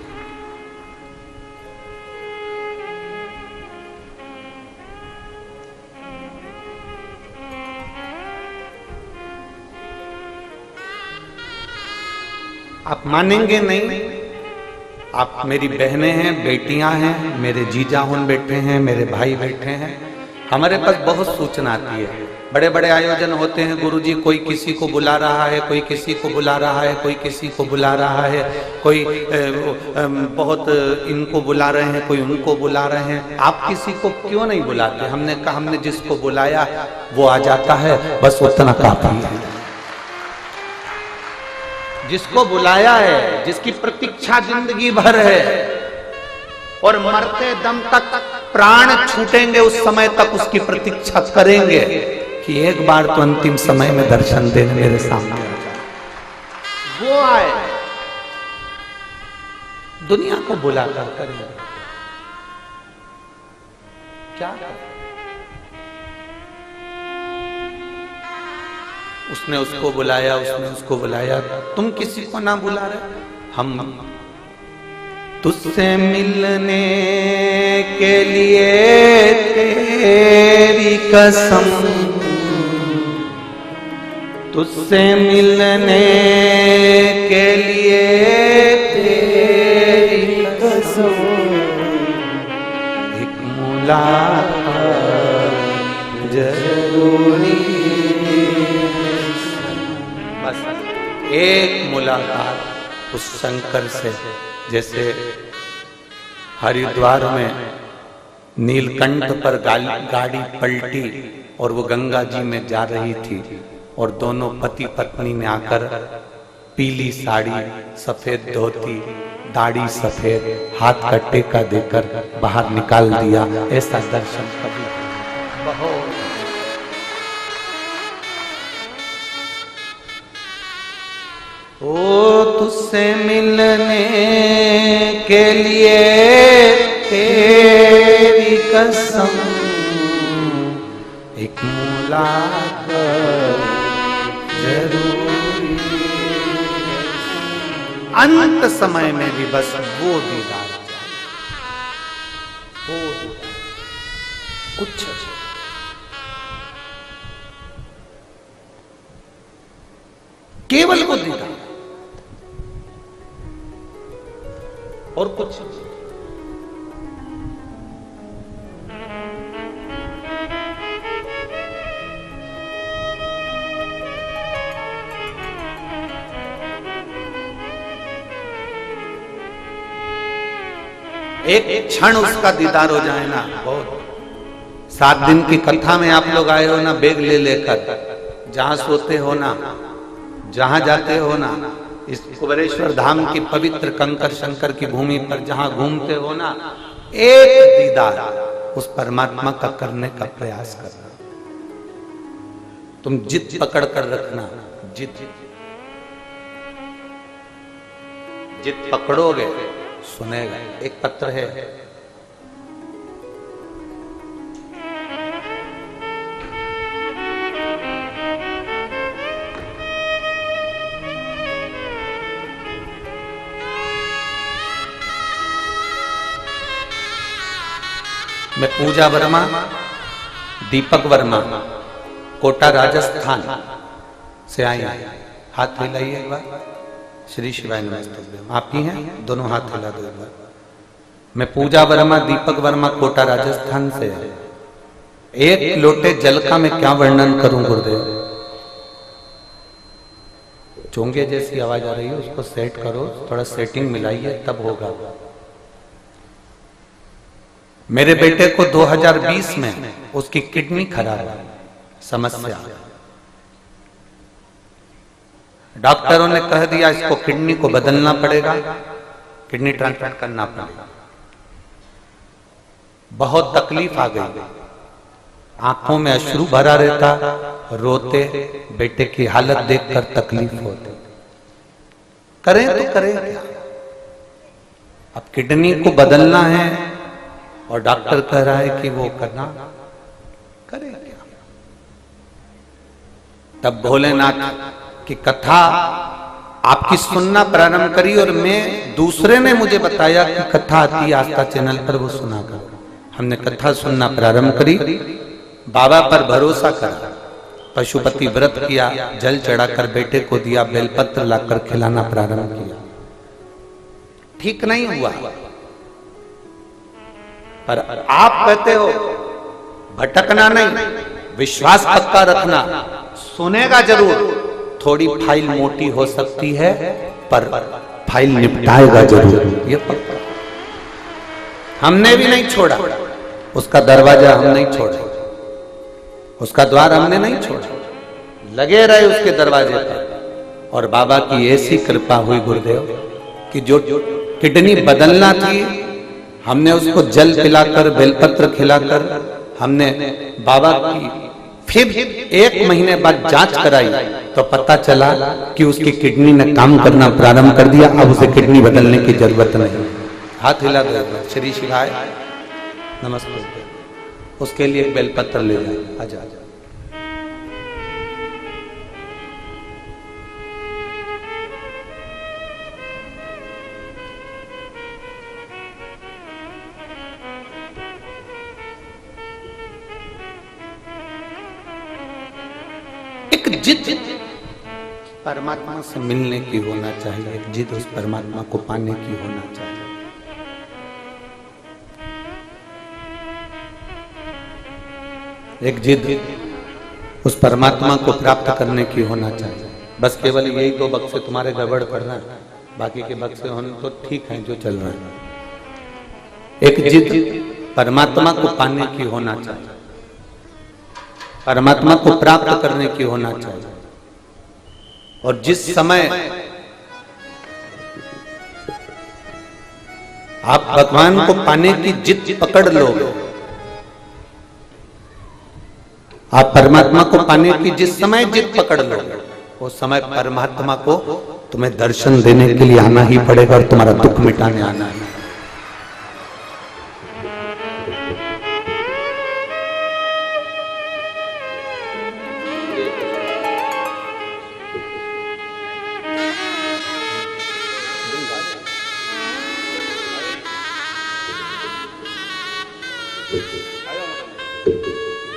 आप मानेंगे नहीं। आप मेरी बहनें हैं, बेटियां हैं, मेरे जीजा हुन बैठे हैं, मेरे भाई बैठे हैं। हमारे पास बहुत सूचना आती है, बड़े बड़े आयोजन होते हैं गुरुजी, कोई किसी को बुला रहा है, कोई किसी को बुला रहा है, कोई किसी को बुला रहा है, कोई बहुत इनको बुला रहे हैं, कोई उनको बुला रहे हैं। आप किसी को क्यों नहीं बुलाते? हमने कहा हमने जिसको बुलाया वो आ जाता है, बस उतना काफी है। जिसको बुलाया है, जिसकी प्रतीक्षा जिंदगी भर है और मरते दम तक प्राण छूटेंगे उस समय तक उसकी प्रतीक्षा करेंगे कि एक बार तो अंतिम समय में दर्शन देने मेरे सामने आ जाए, वो आए। दुनिया को बुलाकर करेंगे क्या? उसने उसको बुलाया, उसने उसको बुलाया, तुम किसी को ना बुला रहे। हम तुझसे मिलने के लिए तेरी कसम, तुझसे मिलने के लिए तेरी कसम, एक मुलाकात जरूरी, बस एक मुलाकात उस शंकर से। जैसे हरिद्वार में नीलकंठ पर गाड़ी पलटी और वो गंगा जी में जा रही थी और दोनों पति पत्नी ने आकर पीली साड़ी, सफेद धोती, दाढ़ी सफेद, हाथ का टेका देकर बाहर निकाल दिया। ऐसा दर्शन कभी बहुत। ओ तुझसे मिलने के लिए तेरी कसम, एक मुलाकात जरूरी, अंत समय में भी बस वो दीदार चाहिए, वो दीदार, कुछ केवल वो दीदार और कुछ। एक क्षण उसका दीदार हो जाए ना, बहुत। 7 दिन की कथा में आप लोग आए हो ना, बैग ले लेकर, जहां सोते हो ना, जहां जाते हो ना, इस कुबेरेश्वर धाम की पवित्र कंकर शंकर की भूमि पर जहां घूमते हो ना, एक दीदार उस परमात्मा का करने का प्रयास करना। तुम जिद पकड़ कर रखना, जिद जिद पकड़ोगे सुनेगा। एक पत्र है, मैं पूजा वर्मा, दीपक वर्मा, कोटा राजस्थान से आई। हाथ हिलाइए एक बार। श्री शिवाय नमस्ते। आप ही हैं? दोनों हाथ हिला दो एक बार। मैं पूजा वर्मा, दीपक वर्मा, कोटा राजस्थान से। एक लोटे जल का मैं क्या वर्णन करूं गुरुदेव? चोंगे जैसी आवाज आ रही है, उसको सेट करो, थोड़ा सेटिंग मिलाइए, तब होगा। मेरे बेटे को 2020 में उसकी किडनी खराब है, समस्या। डॉक्टरों ने कह दिया इसको किडनी को बदलना पड़ेगा, किडनी ट्रांसप्लांट करना पड़ेगा। बहुत तकलीफ आ गई, आंखों में अश्रु भरा रहता, रोते, बेटे की हालत देखकर तकलीफ होती। करें तो करें क्या? अब किडनी को बदलना है और डॉक्टर कह रहा है कि वो करना, करें क्या? तब भोलेनाथ की कथा आपकी सुनना प्रारंभ करी और मैं, दूसरे ने मुझे बताया कि कथा आती है आस्था चैनल पर, वो सुना कर हमने कथा सुनना प्रारंभ करी। बाबा पर भरोसा करा, पशुपति व्रत किया, जल चढ़ाकर बेटे को दिया, बेलपत्र लाकर खिलाना प्रारंभ किया। ठीक नहीं हुआ, पर आप कहते हो भटकना नहीं, विश्वास पक्का रखना, सुनेगा जरूर। थोड़ी फाइल मोटी हो सकती है पर फाइल निपटाएगा जरूर, ये पक्का। हमने भी नहीं छोड़ा, उसका दरवाजा हम नहीं छोड़ा, उसका द्वार हमने नहीं छोड़ा, लगे रहे उसके दरवाजे पर। और बाबा की ऐसी कृपा हुई गुरुदेव कि जो किडनी बदलना थी, हमने उसको जल पिलाकर, बेलपत्र खिलाकर, हमने बाबा की फिर 1 महीने बाद जांच कराई तो पता चला कि उसकी किडनी ने काम करना प्रारंभ कर दिया। अब उसे किडनी बदलने की जरूरत नहीं। हाथ हिला दो, श्री शिवाय नमस्ते। उसके लिए एक बेलपत्र ले जाए, आजा आजा। एक जिद परमात्मा से मिलने की होना चाहिए, एक जिद उस परमात्मा को पाने की होना चाहिए। एक जिद उस परमात्मा को प्राप्त करने की होना चाहिए। बस केवल यही 2 बक्से तुम्हारे गड़बड़ पड़ रहे हैं, बाकी के बक्से होने तो ठीक हैं जो चल रहे हैं। एक जिद परमात्मा को पाने की होना चाहिए, परमात्मा को प्राप्त करने की होना चाहिए। और जिस समय आप भगवान को पाने की जिद पकड़ लोगे, आप परमात्मा को पाने की जिस समय जिद पकड़ लोगे, उस समय परमात्मा को तुम्हें दर्शन देने के लिए आना ही पड़ेगा और तुम्हारा दुख मिटाने आना है।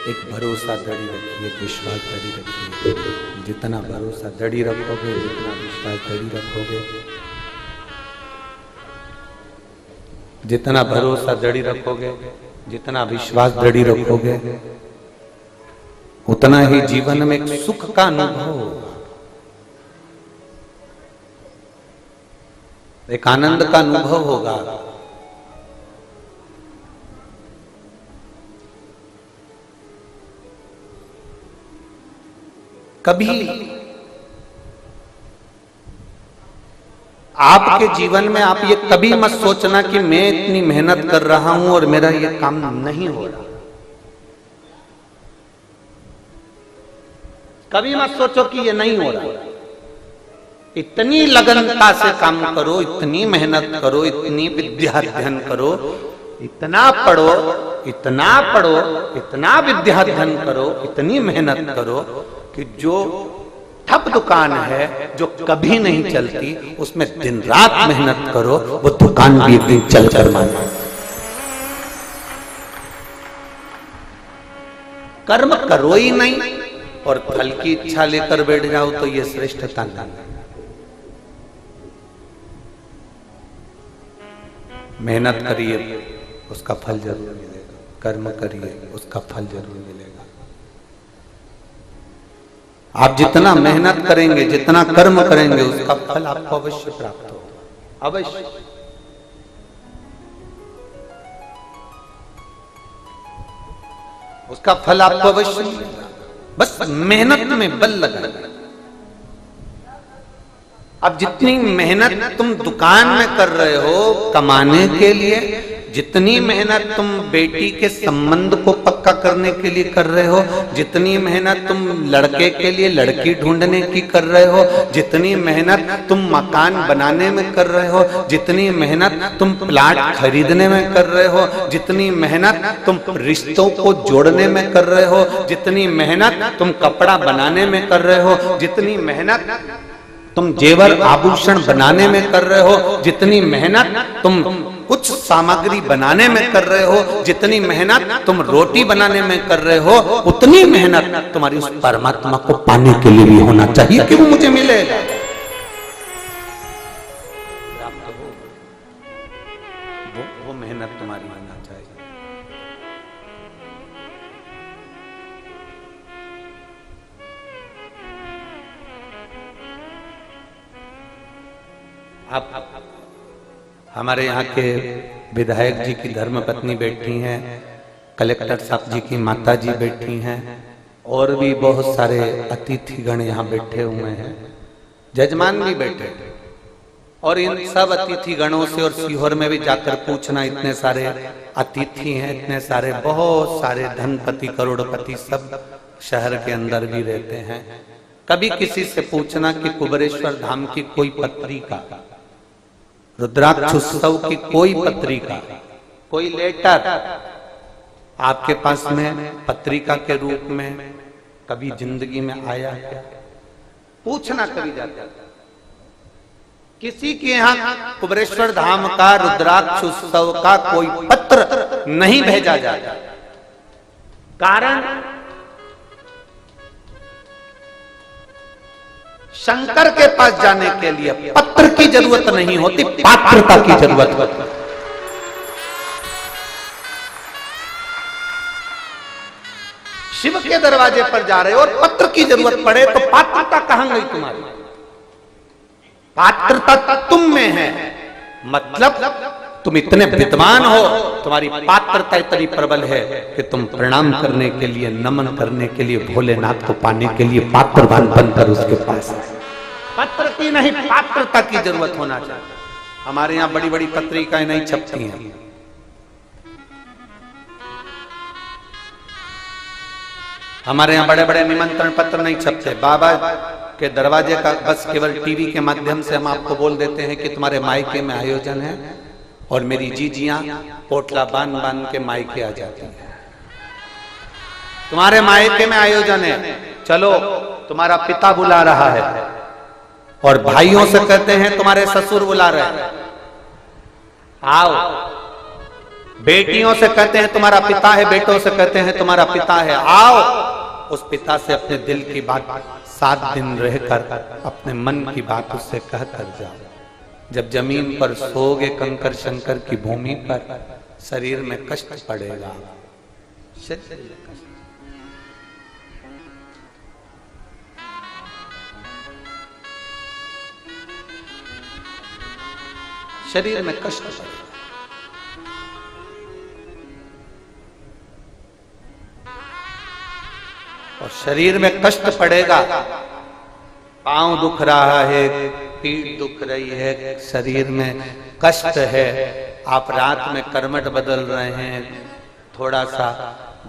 एक भरोसा दृढ़ रखिए, एक विश्वास दृढ़ रखिए। जितना भरोसा दृढ़ रखोगे, जितना विश्वास दृढ़ रखोगे, जितना भरोसा दृढ़ रखोगे, जितना विश्वास दृढ़ रखोगे, उतना ही जीवन में एक सुख का अनुभव होगा, एक आनंद का अनुभव होगा। कभी आपके जीवन में आप ये कभी मत सोचना कि मैं इतनी मेहनत कर रहा हूं और मेरा ये काम नहीं हो रहा। कभी मत सोचो कि ये नहीं हो रहा। इतनी लगनता से काम करो, इतनी मेहनत करो, इतनी विद्या अध्ययन करो, इतना पढ़ो, इतना पढ़ो, इतना विद्या अध्ययन करो, इतनी मेहनत करो कि जो ठप दुकान है जो कभी नहीं चलती, उसमें दिन रात मेहनत करो, वो दुकान भी एक दिन चल कर माने। कर्म करो ही नहीं और फल की इच्छा लेकर बैठ जाओ तो ये श्रेष्ठता नहीं। मेहनत करिए, उसका फल जरूर मिलेगा। कर्म करिए, उसका फल जरूर मिलेगा। आप जितना मेहनत करेंगे, जितना कर्म करेंगे, उसका फल आपको अवश्य प्राप्त होगा, अवश्य। उसका फल आपको अवश्य मिलेगा। बस मेहनत में बल लगाना। अब जितनी मेहनत तुम दुकान में कर रहे हो कमाने के लिए, जितनी मेहनत तुम बेटी के संबंध को पक्का करने के लिए कर रहे हो, जितनी मेहनत तुम लड़के के लिए लड़की ढूंढने की कर रहे हो, जितनी मेहनत तुम मकान बनाने में कर रहे हो, जितनी मेहनत तुम प्लाट खरीदने में कर रहे हो, जितनी मेहनत तुम रिश्तों को जोड़ने में कर रहे हो, जितनी मेहनत तुम कपड़ा बनाने में कर रहे हो, जितनी मेहनत तुम जेवर आभूषण बनाने में कर रहे हो, जितनी मेहनत तुम कुछ सामग्री बनाने में कर रहे हो, जितनी मेहनत तुम रोटी बनाने में कर रहे हो, उतनी मेहनत तुम्हारी उस परमात्मा को पाने के लिए भी होना चाहिए कि वो मुझे मिलेगा। वो मेहनत तुम्हारी होना चाहिए। आप हमारे यहाँ के विधायक जी की धर्मपत्नी बैठी हैं, कलेक्टर साहब जी की माता जी बैठी हैं, और भी बहुत सारे अतिथिगण यहाँ बैठे हुए हैं, जजमान भी बैठे। और इन सब अतिथिगणों से और सीहोर में भी जाकर पूछना, इतने सारे अतिथि हैं, इतने सारे बहुत सारे धनपति करोड़पति सब शहर के अंदर भी रहते हैं। कभी किसी से पूछना कि कुबेरेश्वर धाम की कोई पत्रिका, रुद्राक्ष उत्सव की कोई पत्रिका, कोई लेटर आपके पास में पत्रिका के रूप में कभी जिंदगी में आया क्या? पूछना कभी जाता। किसी के यहाँ कुबेरेश्वर धाम का रुद्राक्ष उत्सव का कोई पत्र नहीं भेजा जाता। कारण शंकर के पास जाने के लिए पत्र की जरूरत नहीं होती, पात्रता की जरूरत होती। शिव के दरवाजे पर जा रहे हो और पत्र की जरूरत पड़े तो पात्रता कहां गई तुम्हारी? पात्रता तुम में है, मतलब तुम इतने विद्वान हो, तुम्हारी पात्रता इतनी प्रबल है कि तुम प्रणाम करने के लिए, नमन करने के लिए, भोलेनाथ को पाने के लिए पात्रवान बनकर उसके पास। पत्र की नहीं, पात्रता की जरूरत होना चाहिए। हमारे यहाँ बड़ी बड़ी पत्रिकाएं नहीं छपती हैं। हमारे यहाँ बड़े बड़े निमंत्रण पत्र नहीं छपते। बाबा के दरवाजे का बस केवल टीवी के माध्यम से हम आपको बोल देते हैं कि तुम्हारे मायके में आयोजन है, और मेरी जीजियां पोटला बांध बांध के मायके आ जाती हैं। तुम्हारे मायके में आयोजन है, चलो तुम्हारा पिता बुला रहा है, और भाइयों से कहते हैं तुम्हारे ससुर बुला रहे हैं, आओ। बेटियों से कहते हैं तुम्हारा पिता है, बेटों से कहते हैं तुम्हारा पिता है, आओ। उस पिता से अपने दिल की बात 7 दिन रहकर अपने मन की बात उससे कह कर जाओ। जब जमीन पर सोओगे कंकर शंकर की भूमि पर, शरीर में कष्ट पड़ेगा। शरीर में कष्ट पड़ेगा। और शरीर में कष्ट पड़ेगा, पांव दुख रहा है, पीठ दुख रही है, शरीर में कष्ट है, आप रात में करवट बदल रहे हैं, थोड़ा सा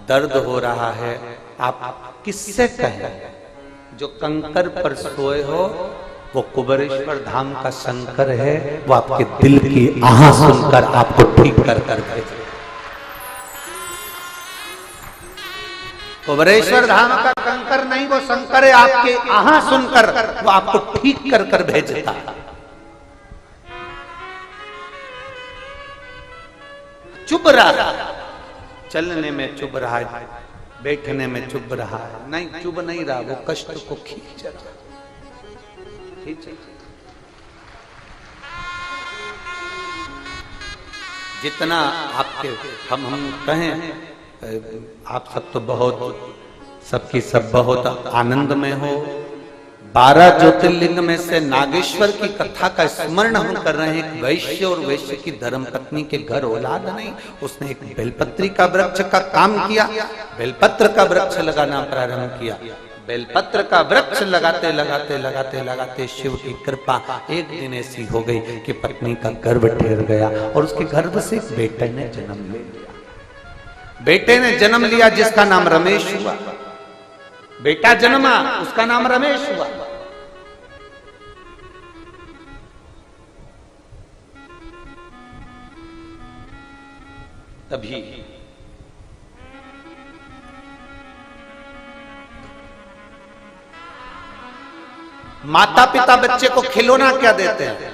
दर्द हो रहा है, आप किससे कहें? जो कंकर पर सोए हो वो कुबेरेश्वर धाम का शंकर है, वो आपके दिल की आह सुनकर आपको ठीक कर कर भेजे। कुबेरेश्वर धाम का कंकर नहीं, वो शंकर है, आपके आहा सुनकर वो आपको ठीक कर कर भेजता। चुप रहा, चलने में चुप रहा है, बैठने में चुप रहा है, नहीं चुप नहीं रहा, वो कष्ट को खींच रहा। जितना आपके हम कहें, आप सब तो बहुत, सबकी सब बहुत आनंद में हो। 12 ज्योतिर्लिंग में से नागेश्वर की कथा का स्मरण हम कर रहे हैं। एक वैश्य और वैश्य की धर्मपत्नी के घर औलाद नहीं, उसने एक बेलपत्री का वृक्ष का काम किया, बेलपत्र का वृक्ष लगाना प्रारंभ किया। बेलपत्र का वृक्ष लगाते लगाते लगाते लगाते शिव की कृपा एक दिन ऐसी हो गई कि पत्नी का गर्भ ठहर गया, और उसके गर्भ से एक बेटे ने जन्म ले लिया। बेटे ने जन्म लिया जिसका नाम रमेश हुआ। बेटा जन्मा, उसका नाम रमेश हुआ। तभी माता पिता बच्चे को खिलौना क्या देते हैं?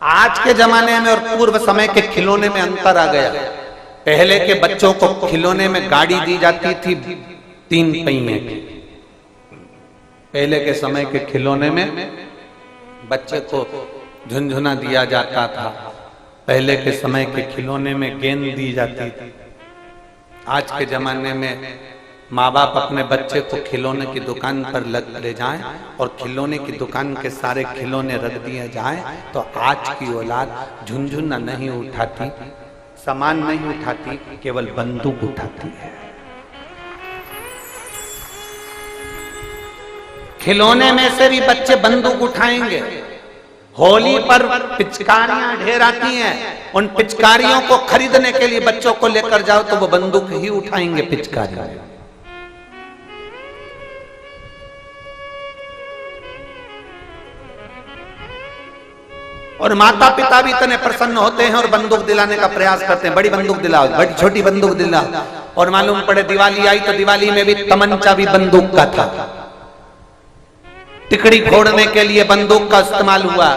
आज के जमाने में और पूर्व समय के खिलौने में अंतर आ गया। पहले के बच्चों को खिलौने में गाड़ी दी जाती थी 3 पहिए की। पहले के समय के खिलौने में बच्चे को झुनझुना दिया जाता था। पहले के समय के खिलौने में गेंद दी जाती थी। आज के जमाने में माँ बाप अपने बच्चे को खिलौने की दुकान पर ले जाएं और खिलौने की दुकान के सारे खिलौने रख दिए जाएं, तो आज की औलाद झुनझुना नहीं उठाती, सामान नहीं उठाती, केवल बंदूक उठाती है। खिलौने में से भी बच्चे बंदूक उठाएंगे। होली पर पिचकारियां ढेर आती हैं, उन पिचकारियों को खरीदने के लिए बच्चों को लेकर जाओ तो वो बंदूक ही उठाएंगे पिचकारियां। और माता पिता भी इतने प्रसन्न होते हैं और बंदूक दिलाने का प्रयास करते हैं। बड़ी बंदूक दिलाओ, बड़ी छोटी बंदूक दिलाओ। और मालूम पड़े दिवाली आई तो दिवाली में भी तमंचा भी बंदूक का था। टिकड़ी फोड़ने के लिए बंदूक का इस्तेमाल हुआ।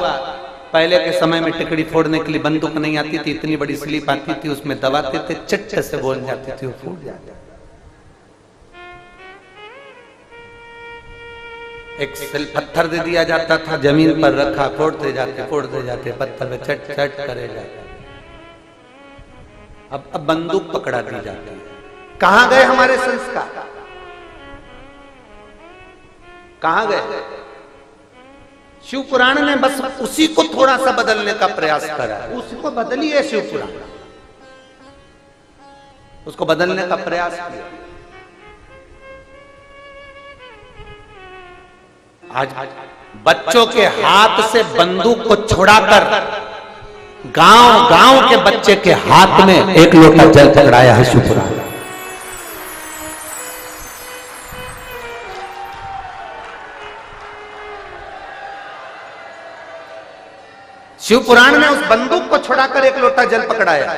पहले के समय में टिकड़ी फोड़ने के लिए बंदूक नहीं आती थी, इतनी बड़ी स्लिप आती थी, उसमें दबाते थे, चट से बोल जाती थी, वो फूट जाती। एक पत्थर दे दिया जाता था, जमीन पर रखा, फोड़ते जाते पत्थर पे चट चट करे जाते। अब बंदूक पकड़ा दी जाती है। कहां गए हमारे संस्कार? कहां गए? शिव पुराण ने बस उसी को थोड़ा सा बदलने का प्रयास करा है। उसको बदलिए, शिव पुराण उसको बदलने का प्रयास किया। आज बच्चों के हाथ से बंदूक को छुड़ाकर गांव के बच्चे के हाथ में एक लोटा जल पकड़ाया है शिव पुराण। शिव पुराण ने उस बंदूक को छुड़ाकर एक लोटा जल पकड़ाया।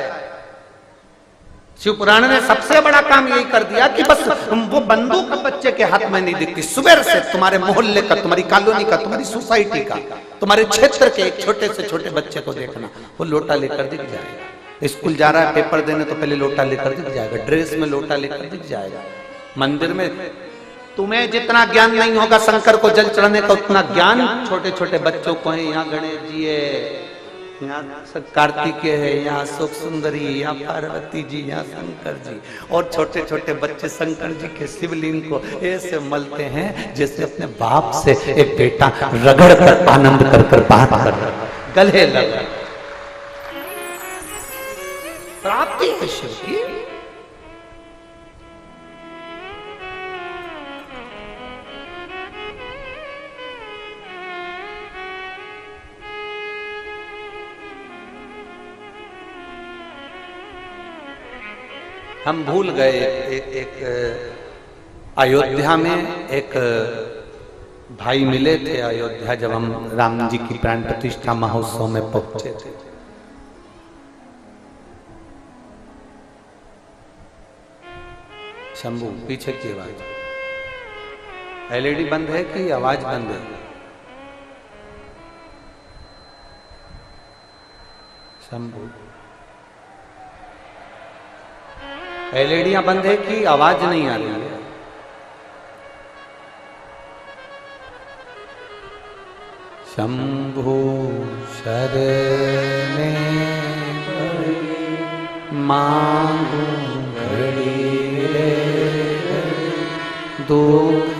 शिव पुराण ने सबसे बड़ा काम यही कर दिया कि बस वो बंदूक बच्चे के हाथ में नहीं दिखती। सुबह से तुम्हारे मोहल्ले का, तुम्हारी कॉलोनी का, तुम्हारी सोसाइटी का, तुम्हारे क्षेत्र के एक छोटे से छोटे बच्चे को देखना, वो लोटा लेकर दिख जाएगा। स्कूल जा रहा है पेपर देने तो पहले लोटा लेकर दिख जाएगा, ड्रेस में लोटा लेकर दिख जाएगा। मंदिर में तुम्हें जितना ज्ञान नहीं होगा शंकर को जल चढ़ाने का, उतना ज्ञान छोटे छोटे बच्चों को है। यहाँ गणेश जी है, यहाँ कार्तिकेय है, यहाँ सुख सुंदरी, यहाँ पार्वती जी, यहाँ शंकर जी। और छोटे छोटे बच्चे शंकर जी के शिवलिंग को ऐसे मलते हैं जैसे अपने बाप से एक बेटा रगड़ कर आनंद कर बात कर गले लगा। प्राप्ति है शिव की। हम भूल गए एक अयोध्या में एक भाई मिले थे अयोध्या, जब हम राम जी की प्राण प्रतिष्ठा महोत्सव में पहुंचे थे। शंभू पीछे की आवाज, एलईडी बंद है कि आवाज बंद है? शंभू एलईडियां बंद है कि आवाज नहीं आ रही है? शंभु शरणे मांगू घड़ी रे दुख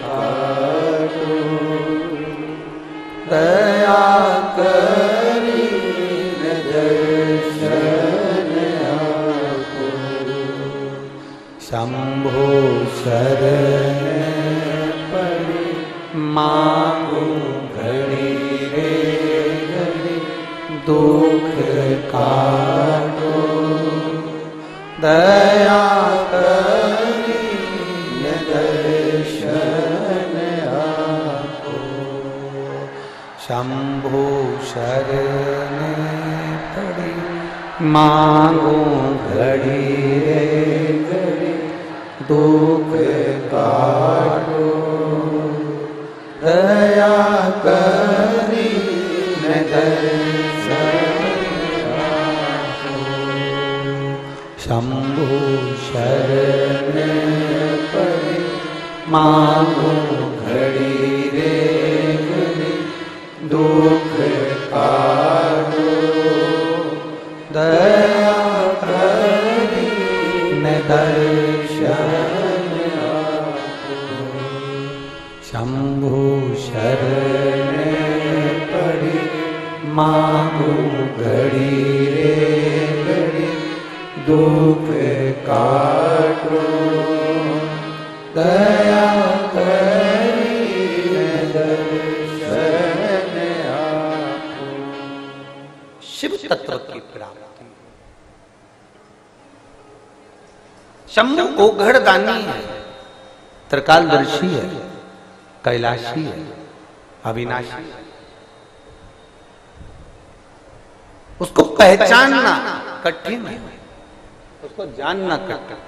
काटो दया करी दर्शन आपको। शंभु शरण पड़ी मांगू घड़ी रे घड़ी दुख काटो दया करी दर्शन आपको। शंभु शरण पड़ी मांगू घड़ी रे घड़ी दुख काटो दया करी न दर्शन शंभु शरण परि मांगो घड़ी रे घड़ी दुख काटो दया करी न दर्शन शंभु शरण पड़ी मांगो घड़ी रे घड़ी दुख काटो दया करी दर्शन आपो। शिव तत्व की प्राप्ति। शंभु ओघड़दानी है, त्रिकालदर्शी है, कैलाशी है, अविनाशी है। उसको पहचानना कठिन है, उसको जानना कठिन।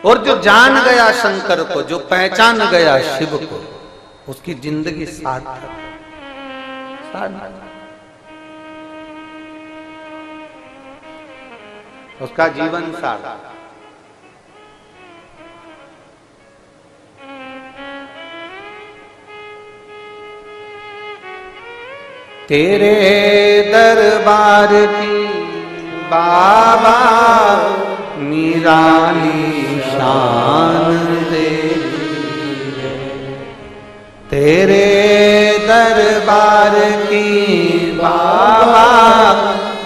और जो जान गया शंकर को, जो पहचान गया शिव को, उसकी जिंदगी सार्थक। उसका जीवन सार्थक। तेरे दरबार की बाबा निराली शान देखी है, तेरे दरबार की बाबा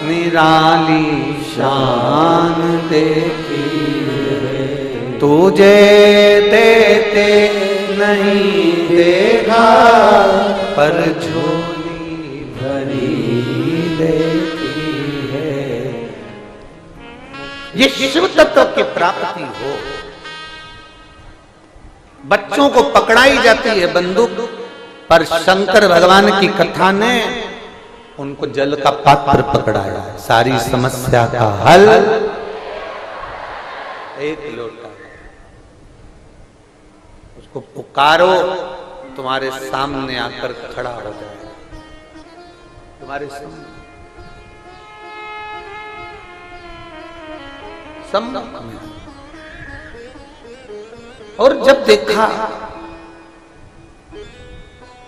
निराली शान देखी है। तुझे देते नहीं देखा पर झोली भरी देखी है। ये शिव तत्व की प्राप्ति हो। बच्चों को पकड़ाई जाती है बंदूक, पर शंकर भगवान की कथा ने उनको जल का पात्र पकड़ाया। सारी समस्या का हल एक लोटा। उसको पुकारो, तुम्हारे सामने आकर खड़ा हो जाए, तुम्हारे सामने सम्मुख में। और जब देखा,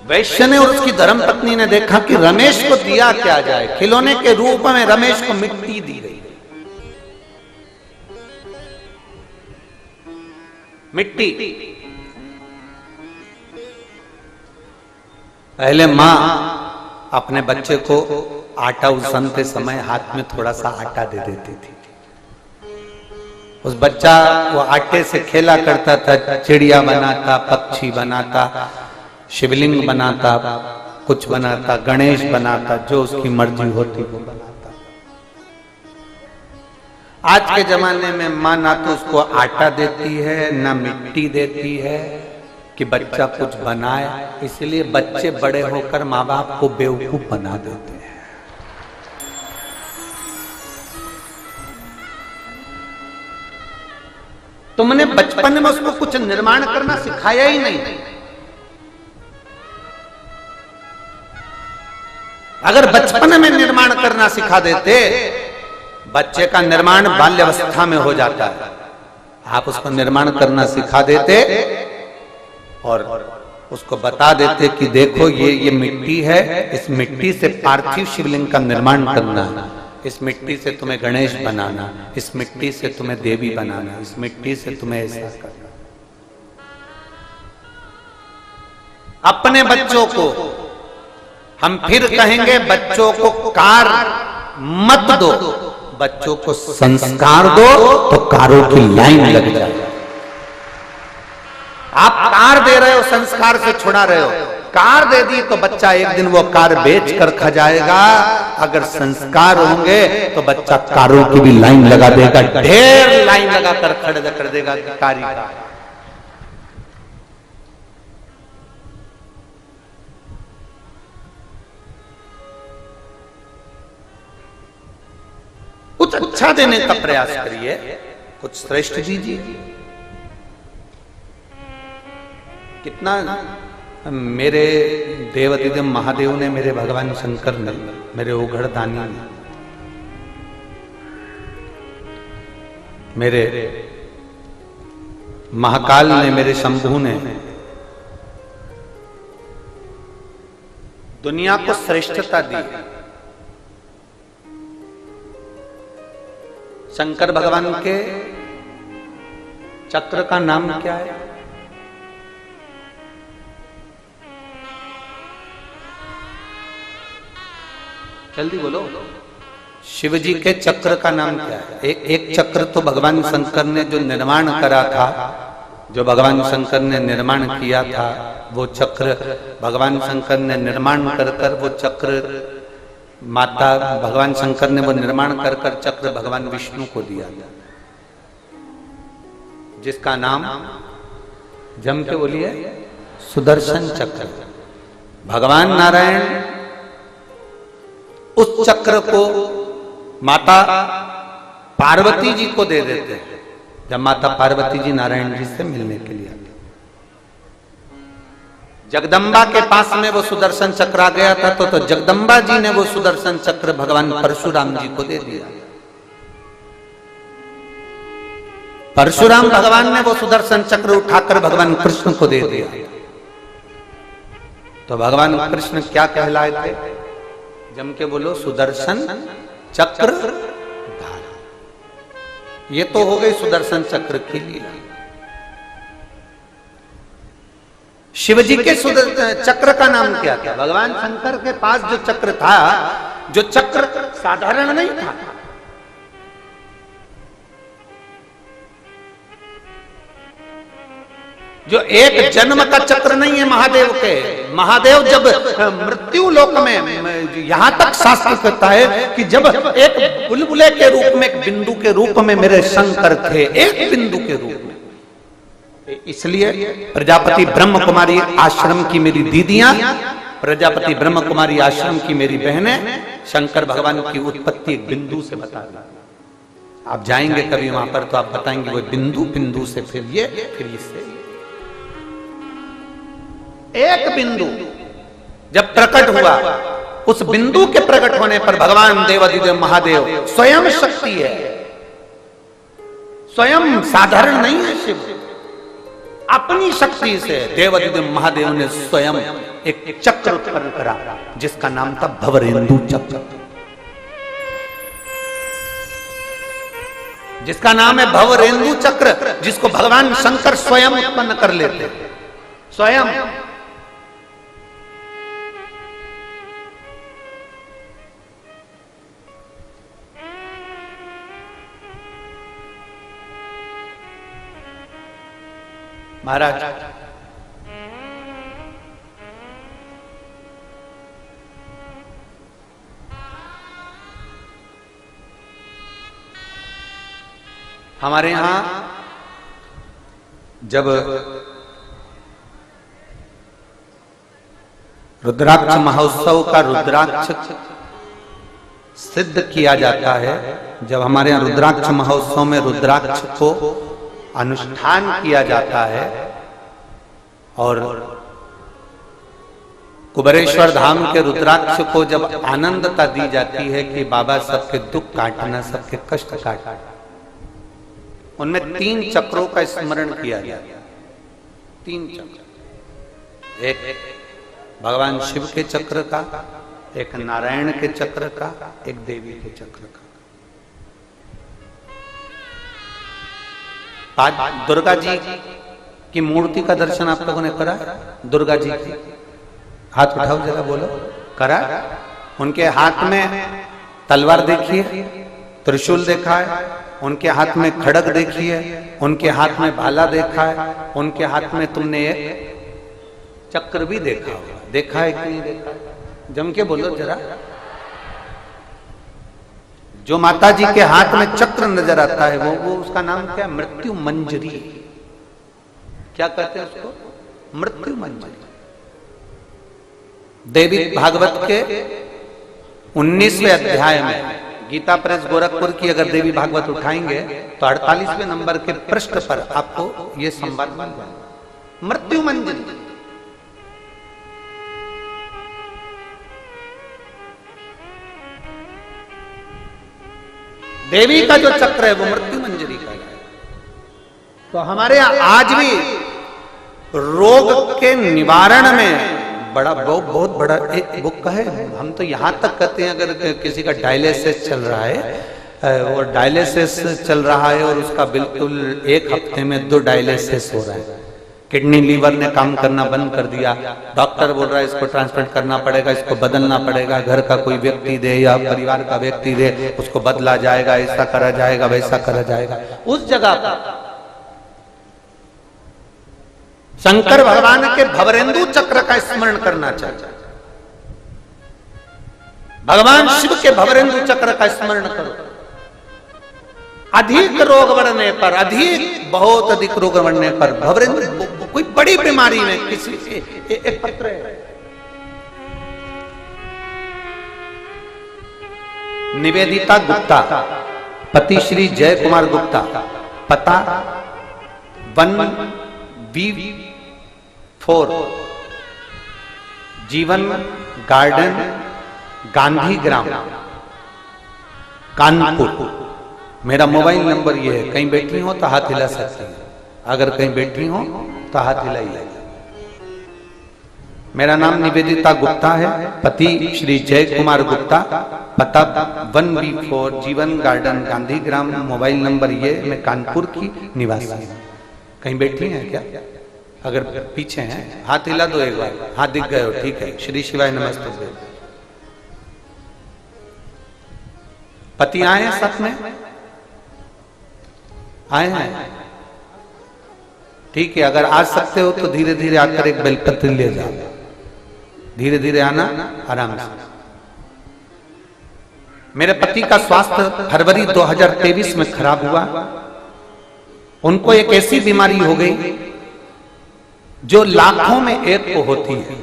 वैश्य ने और उसकी धर्मपत्नी ने देखा कि रमेश को दिया क्या जाए, खिलौने के रूप में रमेश को मिट्टी दी गई। मिट्टी। पहले मां अपने बच्चे को आटा उसनते समय हाथ में थोड़ा सा आटा दे देती थी। उस बच्चा वो आटे से खेला करता था, चिड़िया बनाता, पक्षी बनाता, शिवलिंग बनाता, कुछ बनाता, गणेश बनाता, जो उसकी मर्जी होती वो बनाता। आज के जमाने में मां ना तो उसको आटा देती है ना मिट्टी देती है कि बच्चा कुछ बनाए, इसलिए बच्चे बड़े होकर माँ बाप को बेवकूफ बना देते हैं। तुमने बचपन में उसको कुछ निर्माण करना सिखाया ही नहीं। अगर बचपन में निर्माण करना सिखा देते, बच्चे का निर्माण बाल्यावस्था में हो जाता है। आप उसको निर्माण करना सिखा देते और उसको बता देते कि देखो ये मिट्टी है, इस मिट्टी से पार्थिव शिवलिंग का निर्माण करना है, इस मिट्टी से तुम्हें गणेश बनाना, इस मिट्टी से तुम्हें देवी बनाना, इस मिट्टी से तुम्हें ऐसा करना। अपने बच्चों को हम फिर कहेंगे, बच्चों को कार मत दो, बच्चों को संस्कार दो तो कारों की लाइन लग जाए। आप कार दे रहे हो, संस्कार से छुड़ा रहे हो। कार दे दी तो बच्चा एक दिन वो कार बेच कर खा जाएगा। अगर संस्कार होंगे तो बच्चा कारों की भी लाइन लगा देगा, ढेर लाइन लगा कर खड़ा कर देगा कारी का। कुछ अच्छा देने का प्रयास करिए, कुछ श्रेष्ठ दीजिए। कितना मेरे देवाधिदेव महादेव ने, मेरे भगवान शंकर ने, मेरे उघड़ दानी ने, मेरे महाकाल ने, मेरे शंभू ने दुनिया को श्रेष्ठता दी। शंकर भगवान के चक्र का नाम क्या है? जल्दी बोलो। शिव जी के चक्र का नाम क्या है? एक चक्र तो भगवान शंकर ने जो निर्माण करा था, जो भगवान शंकर ने निर्माण किया था, वो चक्र भगवान शंकर ने निर्माण कर कर वो चक्र माता भगवान शंकर ने वो निर्माण कर कर चक्र भगवान विष्णु को दिया था, जिसका नाम जम के बोलिए सुदर्शन चक्र। भगवान नारायण उस चक्र को माता पार्वती जी को दे देते हैं जब माता पार्वती जी नारायण जी से मिलने के लिए आती। जगदम्बा के पास में वो सुदर्शन चक्र आ गया था, तो जगदम्बा जी ने वो सुदर्शन चक्र भगवान परशुराम जी को दे दिया। परशुराम भगवान ने वो सुदर्शन चक्र उठाकर भगवान कृष्ण को दे दिया। तो भगवान कृष्ण क्या कहलाए थे? जम के बोलो सुदर्शन चक्र धारा। ये तो हो गई सुदर्शन चक्र की लीला। शिव जी के चक्र का नाम क्या था? भगवान शंकर के पास जो चक्र था, जो चक्र साधारण नहीं था, जो एक जन्म का चक्र नहीं है महादेव के। महादेव जब मृत्यु लोक में, यहां तक शास्त्र कहता है कि जब एक बुलबुले के रूप में, एक बिंदु के रूप में मेरे शंकर थे, एक बिंदु के रूप में। इसलिए प्रजापति ब्रह्म कुमारी आश्रम की मेरी दीदियां, प्रजापति ब्रह्म कुमारी आश्रम की मेरी बहनें शंकर भगवान की उत्पत्ति एक बिंदु से बता दी। आप जाएंगे कभी वहां पर तो आप बताएंगे वो बिंदु, बिंदु से फिर ये, फिर इससे एक बिंदु जब प्रकट हुआ, उस बिंदु के प्रकट होने पर भगवान देवाधिदेव महादेव स्वयं शक्ति है, स्वयं साधारण नहीं है। शिव अपनी शक्ति से देवाधिदेव महादेव ने स्वयं एक चक्र उत्पन्न करा, जिसका नाम था भवरेंदु चक्र, जिसका नाम है भवरेंदु चक्र, जिसको भगवान शंकर स्वयं उत्पन्न कर लेते, स्वयं। महाराज हमारे यहां जब रुद्राक्ष महोत्सव का रुद्राक्ष सिद्ध किया जाता है, जब हमारे यहाँ रुद्राक्ष महोत्सव में रुद्राक्ष को अनुष्ठान किया जाता है और कुबेरेश्वर धाम के रुद्राक्ष को जब आनंदता दी जाती है कि बाबा सबके दुख काटना, सबके कष्ट काटना, उनमें 3 चक्रों का स्मरण किया जाता है। 3 चक्र, एक भगवान शिव के चक्र का, एक नारायण के चक्र का, एक देवी के चक्र का। आज दुर्गा जी की मूर्ति का दर्शन आप लोगों ने करा? दुर्गा जी की हाथ उठाओ जरा, बोलो करा? उनके हाथ में तलवार देखिए, त्रिशूल देखा है, उनके हाथ में खड़ग देखिए, उनके हाथ में भाला देखा है, उनके हाथ में तुमने एक चक्र भी देखा होगा। देखा है कि नहीं देखा? जम के बोलो जरा। जो माता जी के हाथ में चक्र नजर आता है वो उसका नाम क्या? मृत्यु मंजरी। क्या कहते हैं उसको? मृत्यु मंजरी। देवी भागवत के 19वें अध्याय में, गीता प्रेस गोरखपुर की अगर देवी भागवत उठाएंगे तो 48वें नंबर के पृष्ठ पर आपको ये संवाद मिल जाएगा। मृत्यु मंजरी। देवी का जो चक्र है वो मृत्यु मंजरी का है। तो हमारे यहाँ आज भी रोग के निवारण में बहुत बड़ा एक बुक का है। हम तो यहाँ तक कहते हैं अगर किसी का डायलिसिस चल रहा है और डायलिसिस चल रहा है और उसका बिल्कुल 1 हफ्ते में 2 डायलिसिस हो रहा है, किडनी लीवर ने काम करना बंद कर दिया, डॉक्टर बोल रहा है इसको ट्रांसप्लांट करना पड़ेगा, इसको बदलना पड़ेगा, घर का कोई व्यक्ति दे या परिवार का व्यक्ति दे, उसको बदला जाएगा, ऐसा करा जाएगा, वैसा करा जाएगा। उस जगह पर शंकर भगवान के भवरेंदु चक्र का स्मरण करना चाहिए। भगवान शिव के भवरेंदु चक्र का स्मरण करो। अधिक रोग बढ़ने पर, बहुत अधिक रोग बढ़ने पर भवरेंदु, कोई बड़ी बीमारी में किसी एक पत्र है, निवेदिता गुप्ता, पति श्री जय कुमार गुप्ता, पता 1B4 जीवन गार्डन, गांधी ग्राम, कानपुर। मेरा मोबाइल नंबर ये है, कहीं बैठी हो तो हाथ हिला सकती है, अगर कहीं बैठी हो तो हाथ हिलाइए। मेरा नाम निवेदिता गुप्ता है, पति श्री जय कुमार गुप्ता, पता 1B4 जीवन गार्डन, गांधी ग्राम, मोबाइल नंबर ये, मैं कानपुर की निवासी हूँ। कहीं बैठी हैं क्या? अगर पीछे हैं हाथ हिला दो एक बार, हाथ दिख गए हो, ठीक है। श्री शिवाय नमस्ते। पति आए हैं साथ में? आए हैं, ठीक है। अगर आ सकते हो तो धीरे धीरे आकर एक बेलपत्र ले जाओ, धीरे धीरे आना, आराम से। मेरे पति का स्वास्थ्य फरवरी 2023 में खराब हुआ। उनको एक ऐसी बीमारी हो गई जो लाखों में एक को होती है।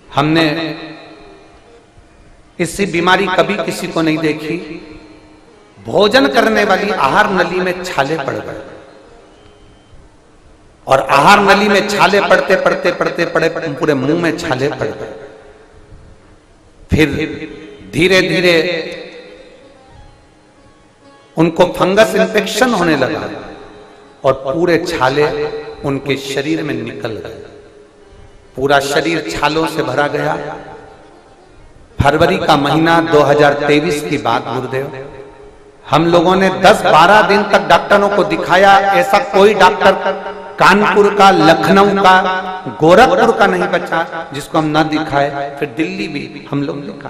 हमने इससी बीमारी कभी किसी को नहीं देखी। भोजन करने वाली आहार नली में छाले पड़ गए और आहार नली में छाले पड़ते पड़ते पड़ते पड़े पूरे मुंह में छाले पड़ गए। फिर धीरे धीरे उनको फंगस इन्फेक्शन होने लगा और पूरे छाले उनके शरीर में निकल गए। पूरा शरीर छालों से भरा गया। फरवरी का महीना 2023 की बात गुरुदेव, हम लोगों ने 10-12 दिन तक डॉक्टरों को दिखाया। ऐसा कोई डॉक्टर कानपुर का, लखनऊ का, गोरखपुर का नहीं बचा जिसको हम ना दिखाए। फिर दिल्ली भी हम लोग दिखा,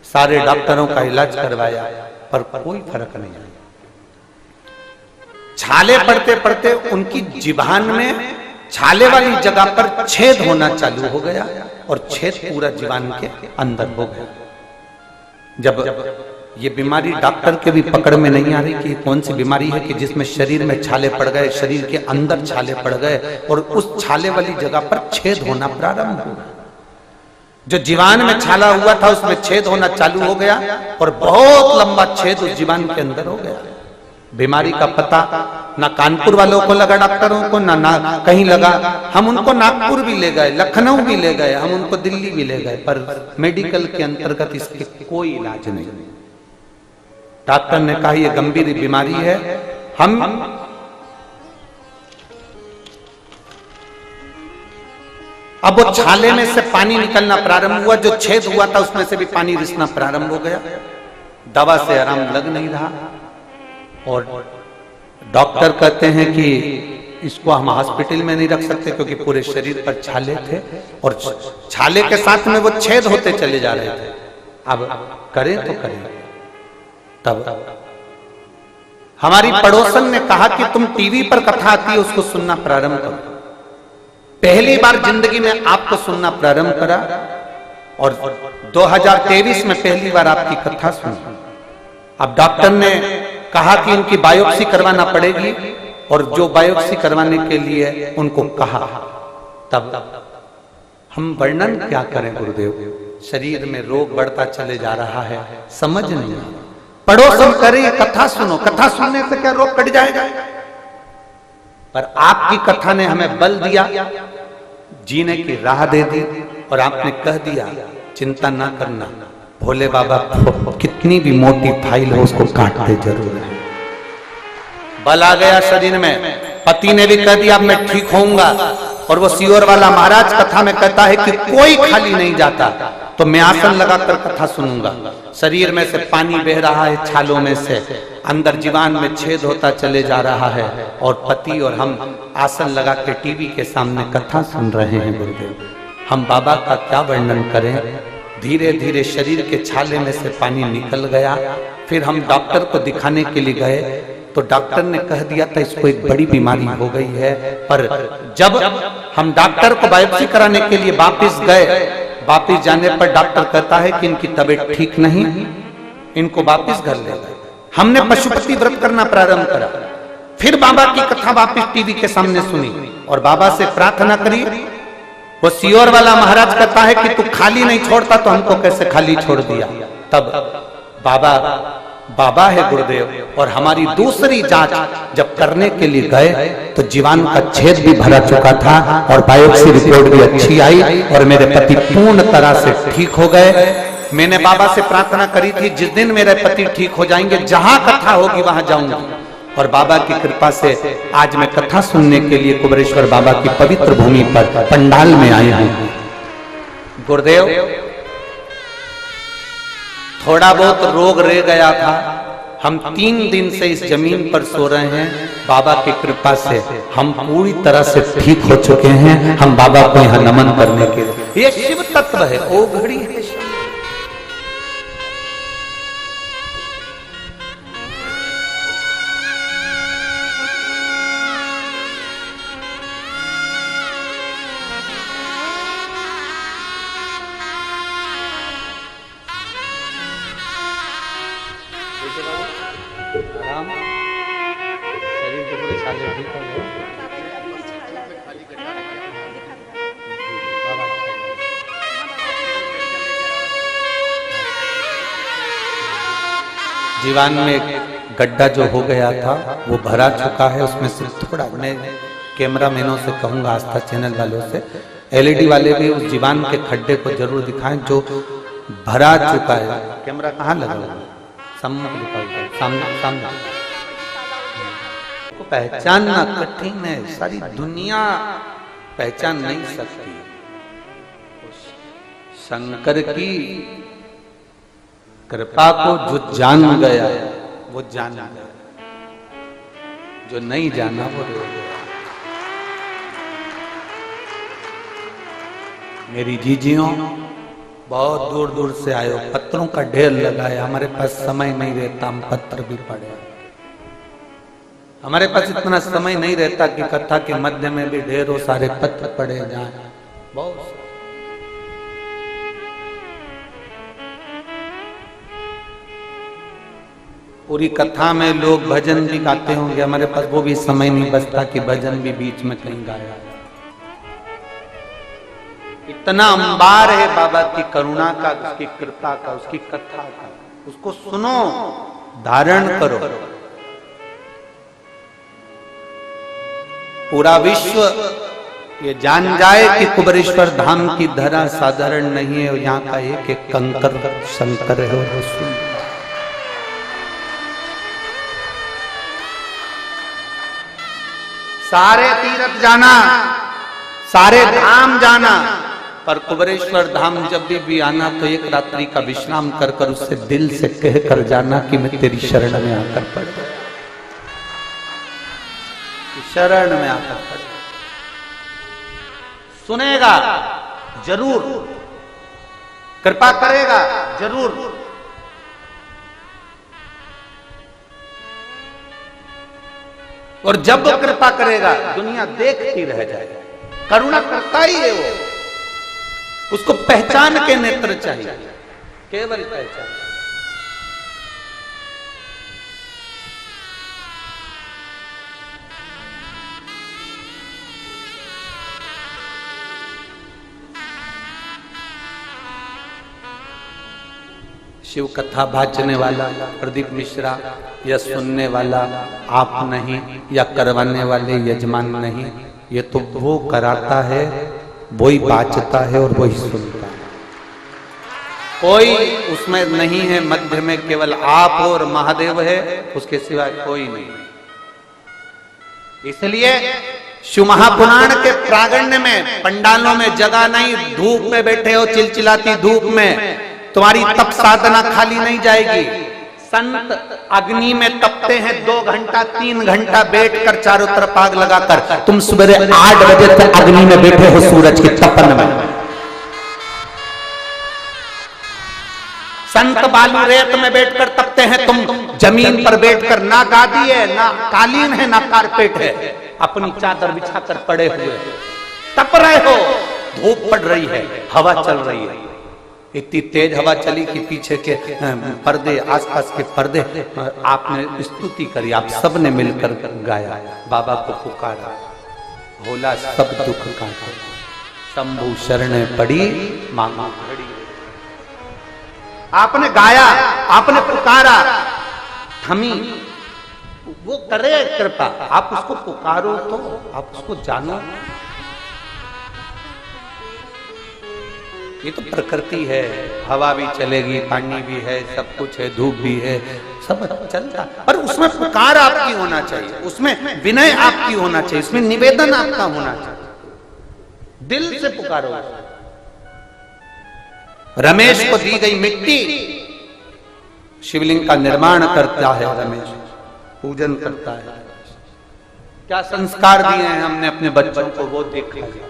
सारे डॉक्टरों का इलाज करवाया पर कोई फर्क नहीं आया। छाले पड़ते पड़ते उनकी जिभान में छाले वाली जगह पर छेद होना चालू हो गया और छेद पूरा जिभान के अंदर हो गया। जब ये बीमारी डॉक्टर के भी पकड़ में नहीं आ रही कि कौन सी बीमारी है कि जिसमें शरीर में छाले पड़ गए, शरीर के अंदर छाले पड़ गए और उस छाले वाली जगह पर छेद होना प्रारंभ हुआ। जो जीवान में छाला हुआ था उसमें छेद होना चालू हो गया और बहुत लंबा छेद उस जीवान के अंदर हो गया। बीमारी का पता ना कानपुर वालों को लगा, डॉक्टरों को ना कहीं लगा। हम उनको नागपुर भी ले गए, लखनऊ भी ले गए, हम उनको दिल्ली भी ले गए, पर मेडिकल के अंतर्गत इसके कोई इलाज नहीं। डॉक्टर ने कहा यह गंभीर बीमारी है। हम अब वो छाले में से पानी निकलना प्रारंभ हुआ, जो छेद हुआ था उसमें से भी पानी रिसना प्रारंभ हो गया। दवा से आराम लग नहीं रहा और डॉक्टर कहते हैं कि इसको हम हॉस्पिटल में नहीं रख सकते क्योंकि पूरे शरीर पर छाले थे और छाले के साथ में वो छेद होते चले जा रहे थे। अब करें तो करें। तब हमारी पड़ोसन ने कहा कि तुम टीवी पर कथा आती है उसको सुनना प्रारंभ करो। पहली बार जिंदगी में आपको सुनना प्रारंभ करा और 2023 में पहली बार आपकी कथा सुनी। अब डॉक्टर ने कहा कि इनकी बायोप्सी करवाना पड़ेगी और जो बायोप्सी करवाने के लिए उनको कहा, तब हम वर्णन क्या करें गुरुदेव। शरीर में रोग बढ़ता चले जा रहा है, समझ नहीं आ रहा। पड़ोसन करे कथा सुनो, कथा सुनने से क्या रोग कट जाएगा? पर आपकी कथा ने हमें बल दिया, जीने की राह दे दी, और आपने कह दिया चिंता ना करना, भोले बाबा कितनी भी मोटी फाइल हो उसको काटते जरूर है। बल आ गया शरीर में। पति ने भी कह दिया मैं ठीक होऊंगा, और वो सियोर वाला महाराज कथा में कहता है कि कोई खाली नहीं जाता, तो मैं आसन लगाकर कथा सुनूंगा। शरीर में से पानी बह रहा है, छालों में से अंदर जीवान में छेद होता चले जा रहा है, और पति और हम आसन लगा के टीवी के सामने कथा सुन रहे हैं। गुरुदेव, हम बाबा का क्या वर्णन करें। धीरे धीरे शरीर के छाले में से पानी निकल गया। फिर हम डॉक्टर को दिखाने के लिए गए, तो डॉक्टर ने कह दिया था इसको एक बड़ी बीमारी हो गई है। पर जब हम डॉक्टर को बायोप्सी कराने के लिए वापस गए, वापस जाने पर डॉक्टर कहता है कि इनकी तबीयत ठीक नहीं, इनको वापस घर ले गए। हमने पशुपति व्रत करना प्रारंभ करा। फिर बाबा की कथा वापस टीवी के सामने सुनी और बाबा से प्रार्थना करी। वो सियोर वाला महाराज कहता है कि तू खाली नहीं छोड़ता, तो हमको कैसे खाली छोड़ दिया। तब बाबा है गुरुदेव, और हमारी दूसरी जांच जब करने के लिए गए तो जीवान का छेद भी भरा चुका था और बायोप्सी रिपोर्ट भी अच्छी आई, और मेरे पति पूर्ण तरह से ठीक हो गए। मैंने बाबा से प्रार्थना करी थी जिस दिन मेरे पति ठीक हो जाएंगे, जहां कथा होगी वहां जाऊंगा, और बाबा की कृपा से आज मैं कथा सुनने के लिए कुबेरेश्वर बाबा की पवित्र भूमि पर पंडाल में आए हूं। गुरुदेव, थोड़ा बहुत रोग रह गया था। हम 3 दिन से इस जमीन पर सो रहे हैं। बाबा की कृपा से हम पूरी तरह से ठीक हो चुके हैं। हम बाबा को यहाँ नमन करने के लिए, ये शिव तत्व है, ओ घड़ी है शिव। जीवान में गड्ढा जो हो गया था वो भरा चुका है। उसमें से थोड़ा, मैं कैमरा मैनों से कहूंगा, आस्था चैनल वालों से, एलईडी वाले भी उस जीवान के खड्डे को जरूर दिखाएं जो भरा चुका है। कैमरा कहाँ लगा हुआ है? सामने। को पहचानना कठिन है, सारी दुनिया पहचान नहीं सकती। शंकर की कृपा को जो जान गया वो जान गया, जो नहीं जाना वो रह गया। मेरी जीजियों, बहुत दूर दूर से आए हो, पत्रों का ढेर लगाया। हमारे पास समय नहीं रहता, हम पत्र भी पढ़े। हमारे पास इतना समय नहीं रहता कि कथा के मध्य में भी ढेरों सारे पत्र पढ़े जाएं। बहुत पूरी कथा में लोग भजन भी गाते होंगे, हमारे पास वो भी समय नहीं बचता कि भजन भी बीच में कहीं गाया। इतना अंबार है बाबा की करुणा का, उसकी कृपा का, उसकी कथा का। उसको सुनो, धारण करो। पूरा विश्व ये जान जाए कि कुबेरेश्वर धाम की धरा साधारण नहीं है, और यहाँ का एक एक कंकर शंकर है। और सुन, सारे तीर्थ जाना, सारे धाम जाना, पर कुबेरेश्वर धाम जब भी आना तो एक रात्रि का विश्राम कर कर उससे दिल से कह कर जाना कि मैं तेरी शरण में आकर पड़ गया, शरण में आकर पड़। सुनेगा जरूर, कृपा करेगा जरूर। और जब वो कृपा करेगा दुनिया देखती रह जाएगी। करुणा करता ही है वो, उसको पहचान के नेत्र चाहिए, केवल पहचान। शिव कथा भाचने वाला प्रदीप मिश्रा या सुनने वाला आप नहीं, या करवाने वाले यजमान नहीं, ये तो वो कराता है, वही बाचता है और वही सुनता है। कोई उसमें नहीं है, मध्य में केवल आप और महादेव है, उसके सिवाय कोई नहीं। इसलिए शिव महापुराण के प्रागण्य में पंडालों में जगह नहीं, धूप में बैठे हो, चिलचिलाती धूप में तुम्हारी तप साधना खाली नहीं जाएगी। संत अग्नि में तपते हैं 2 घंटा 3 घंटा बैठकर, चारों तरफ आग लगाकर। तुम सुबह 8 बजे तक अग्नि में बैठे हो सूरज के तपन में। संत बालू रेत में बैठकर तपते हैं, तुम जमीन पर बैठकर, ना गादी है, ना कालीन है, ना कारपेट है, अपनी चादर बिछाकर पड़े हुए तप रहे हो। धूप पड़ रही है, हवा चल रही है, इतनी तेज हवा चली कि पीछे के पर्दे, आसपास के पर्दे, आपने स्तुति करी, आप सब ने मिलकर गाया, बाबा को पुकारा, भोला सब दुख काटा, शंभु शरण पड़ी मांगो घड़ी। आपने गाया, आपने पुकारा, थमी, वो करे कृपा। आप उसको पुकारो तो आप उसको जानो। ये तो प्रकृति है, हवा भी चलेगी, पानी भी है, सब कुछ है, धूप भी है, सब चलता, पर उसमें पुकार आपकी होना चाहिए, उसमें विनय आपकी होना चाहिए, उसमें निवेदन आपका होना चाहिए। दिल से पुकारो। रमेश को दी गई मिट्टी शिवलिंग का निर्माण करता है, रमेश पूजन करता है। क्या संस्कार दिए हैं हमने अपने बच्चों को, वो देखा जाए।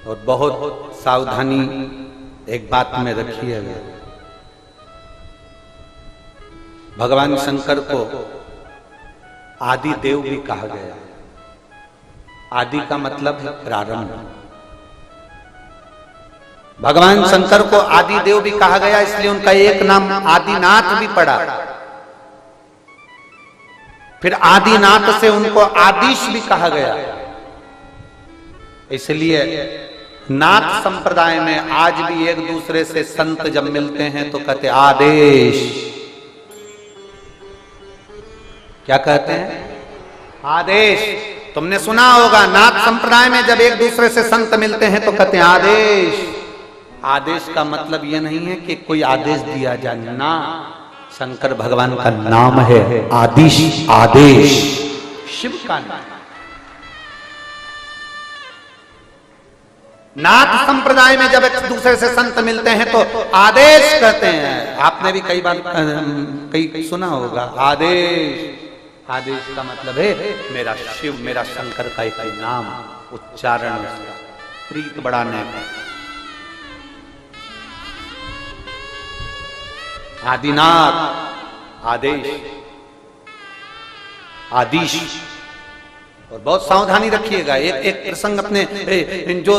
और बहुत सावधानी एक बात में रखिएगा, भगवान शंकर को आदि देव भी कहा गया। आदि का मतलब है प्रारंभ। भगवान शंकर को आदि देव भी कहा गया, इसलिए उनका एक नाम आदिनाथ भी पड़ा। फिर आदिनाथ से उनको आदिश भी कहा गया। इसलिए नाथ संप्रदाय में आज भी एक दूसरे से संत जब मिलते हैं तो कहते आदेश। क्या कहते हैं? आदेश। तुमने सुना होगा, नाथ संप्रदाय में जब एक दूसरे से संत मिलते हैं तो कहते हैं आदेश। आदेश का मतलब यह नहीं है कि कोई आदेश दिया जाए, ना, शंकर भगवान का नाम है आदिश, आदेश शिव का नाम। नाथ संप्रदाय में जब एक दूसरे से संत मिलते हैं तो आदेश कहते हैं। आपने भी कई बार कई सुना होगा आदेश। आदेश का मतलब है मेरा शिव, मेरा शंकर का एक नाम, उच्चारण, प्रीत बढ़ाने का। आदिनाथ, आदेश, आदिश। और बहुत सावधानी रखिएगा। एक प्रसंग अपने जो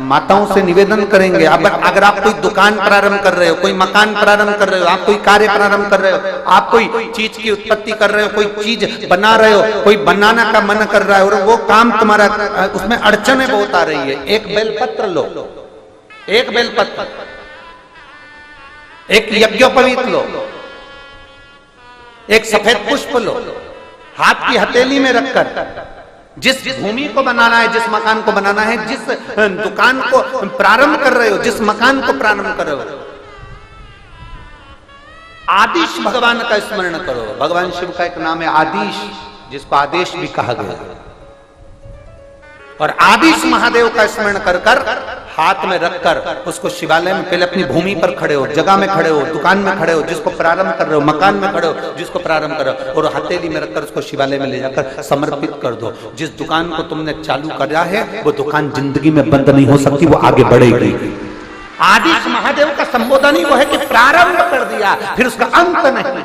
माताओं से निवेदन करेंगे, अब अगर आप कोई दुकान प्रारंभ कर रहे हो, कोई मकान प्रारंभ कर रहे हो, आप कोई कार्य प्रारंभ कर रहे हो, आप कोई चीज की उत्पत्ति कर रहे हो, कोई चीज बना रहे हो, कोई बनाना का मन कर रहा है और वो काम तुम्हारा, उसमें अड़चने बहुत आ रही है, एक बेलपत्र लो, एक बेलपत्र, एक यज्ञोपवीत लो, एक सफेद पुष्प लो, हाथ की हथेली में रखकर जिस भूमि को बनाना है, जिस मकान को बनाना है, जिस दुकान को प्रारंभ कर रहे हो, जिस मकान को प्रारंभ कर रहे हो, आदिश भगवान का स्मरण करो। भगवान शिव का एक नाम है आदिश, जिसको आदेश भी कहा गया। और आदिश महादेव का स्मरण कर कर हाथ में रखकर उसको शिवालय में, पहले अपनी भूमि पर खड़े हो, जगह में खड़े हो, दुकान में खड़े हो, जिसको प्रारंभ कर रहे हो, मकान में खड़े हो, जिसको प्रारंभ कर रहे हो, और हथेली में रखकर उसको शिवालय में ले जाकर समर्पित कर दो। जिस दुकान को तुमने चालू करा है वो दुकान जिंदगी में बंद नहीं हो सकती, वो आगे बढ़ेगी। आदिश महादेव का संबोधन ही वो है कि प्रारंभ कर दिया, फिर उसका अंत नहीं,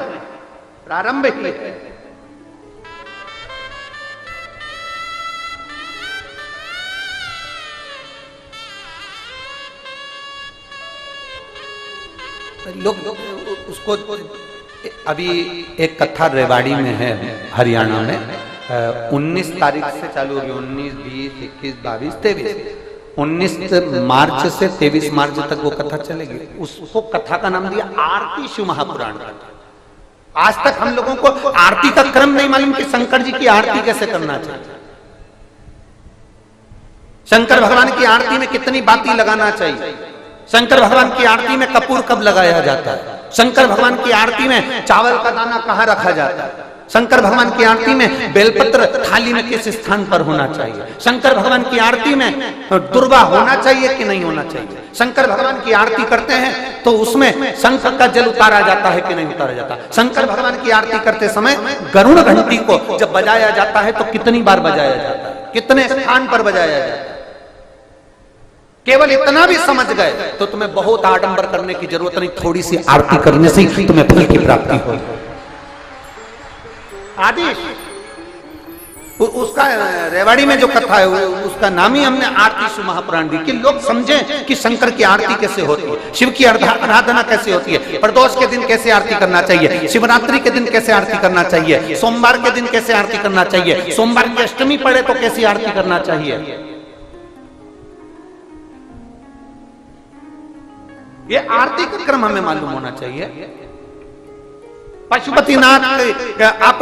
प्रारंभ ही है। लोग उसको, अभी एक कथा रेवाड़ी में है हरियाणा में, 19 तारीख से चालू होगी, 19, 20, 21, 22, 23, 19 मार्च से 23 मार्च तक वो कथा चलेगी। उसको कथा का नाम दिया आरती शिव महापुराण कथा। आज तक हम लोगों को आरती का क्रम नहीं मालूम कि शंकर जी की आरती कैसे करना चाहिए, शंकर भगवान की आरती में कितनी बाती लगाना चाहिए, शंकर भगवान की आरती में कपूर कब लगाया जाता है, शंकर भगवान की आरती में चावल का दाना कहाँ रखा जाता है, शंकर भगवान की आरती में बेलपत्र थाली में किस स्थान पर होना चाहिए, शंकर भगवान की आरती में दुर्वा होना चाहिए कि नहीं होना चाहिए, शंकर भगवान की आरती करते हैं तो उसमें शंख का जल उतारा जाता है कि नहीं उतारा जाता, शंकर भगवान की आरती करते समय गरुड़ घंटी को जब बजाया जाता है तो कितनी बार बजाया जाता है, कितने स्थान पर बजाया जाता है। केवल इतना भी समझ गए तो तुम्हें बहुत आडंबर करने की जरूरत नहीं, थोड़ी सी आरती करने से ही तुम्हें फल की प्राप्ति हो। आदेश उसका रेवाड़ी में जो कथा है उसका नाम ही हमने आरती शिव महापुराण दी कि लोग समझें कि शंकर की आरती कैसे होती है, शिव की आराधना कैसे होती है, प्रदोष के दिन कैसे आरती करना चाहिए, शिवरात्रि के दिन कैसे आरती करना चाहिए, सोमवार के दिन कैसे आरती करना चाहिए, सोमवार की अष्टमी पड़े तो कैसी आरती करना चाहिए। ये आरती का क्रम हमें मालूम होना चाहिए। पशुपतिनाथ आप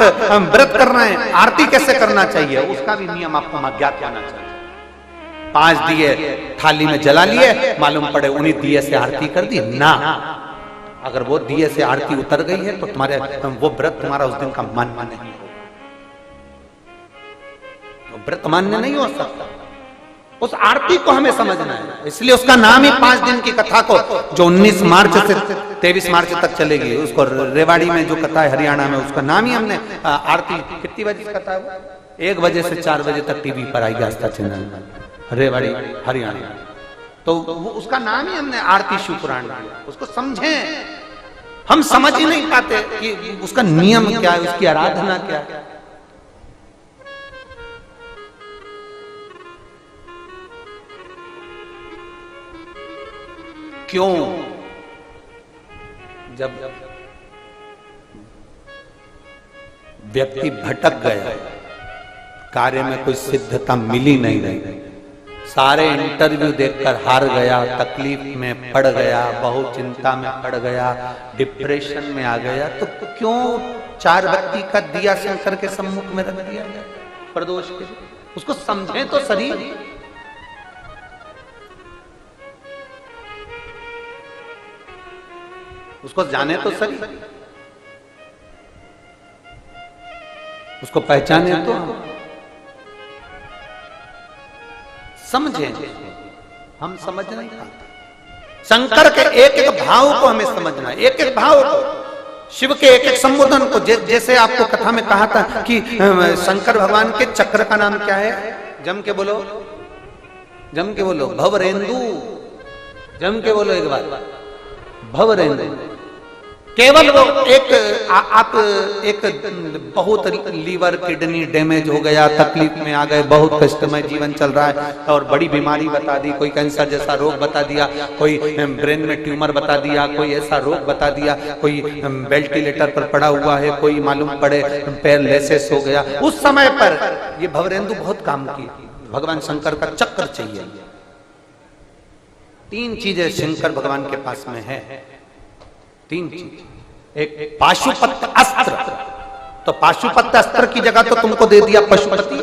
व्रत कर रहे हैं, आरती कैसे करना चाहिए उसका भी नियम आपको ज्ञात होना चाहिए। 5 दिए थाली में जला लिए, मालूम पड़े उन्हीं दिए से आरती कर दी ना, अगर वो दिए से आरती उतर गई है तो तुम्हारे वो व्रत तुम्हारा उस दिन का मान्य नहीं होगा, व्रत मान्य नहीं हो सकता। उस आरती को हमें समझना है, इसलिए उसका नाम ही 5 दिन की कथा को जो 19 मार्च से 23 मार्च तक चलेगी, उसको रेवाड़ी में जो कथा है हरियाणा में उसका नाम ही हमने आरती। कितनी बजे कथा है? 1 बजे से 4 बजे तक टीवी पर आई आस्था चैनल में, रेवाड़ी हरियाणा, तो उसका नाम ही हमने आरती शिव पुराण दिया। उसको समझें, हम समझ ही नहीं पाते कि उसका नियम क्या है, उसकी आराधना क्या है। क्यों? जब व्यक्ति भटक गया, कार्य में कोई सिद्धता मिली नहीं, सारे इंटरव्यू देखकर हार गया, तकलीफ में पड़ गया, बहुत चिंता में पड़ गया, डिप्रेशन में आ गया, तो क्यों 4 बत्ती का दिया शंकर के सम्मुख में रख दिया गया प्रदोष के? उसको समझें तो सही, उसको जाने तो सही, उसको पहचाने तो समझें। हम समझ नहीं पाते। शंकर के एक एक भाव को हमें समझना है, एक एक भाव को, शिव के एक एक संबोधन को। जैसे आपको कथा में कहा था कि शंकर भगवान के चक्र का नाम क्या है? जम के बोलो, जम के बोलो, भवरेंदु। जम के बोलो एक बार, भवरेंदु। केवल वो आप एक बहुत लीवर किडनी डैमेज हो गया, तकलीफ में आ गए, बहुत कष्टमय जीवन चल रहा है और बड़ी बीमारी बता दी, कोई कैंसर जैसा रोग बता दिया, कोई ब्रेन में ट्यूमर बता दिया, कोई ऐसा रोग बता दिया, कोई वेंटिलेटर पर पड़ा हुआ है, कोई मालूम पड़े पैरालिसिस हो गया। उस समय पर ये भवरेंदु बहुत काम की। भगवान शंकर का चक्र चाहिए। 3 चीजें शंकर भगवान के पास में है, 3 चीज। एक पाशुपत अस्त्र, तो पाशुपत अस्त्र की जगह तो तुमको दे दिया पशुपति।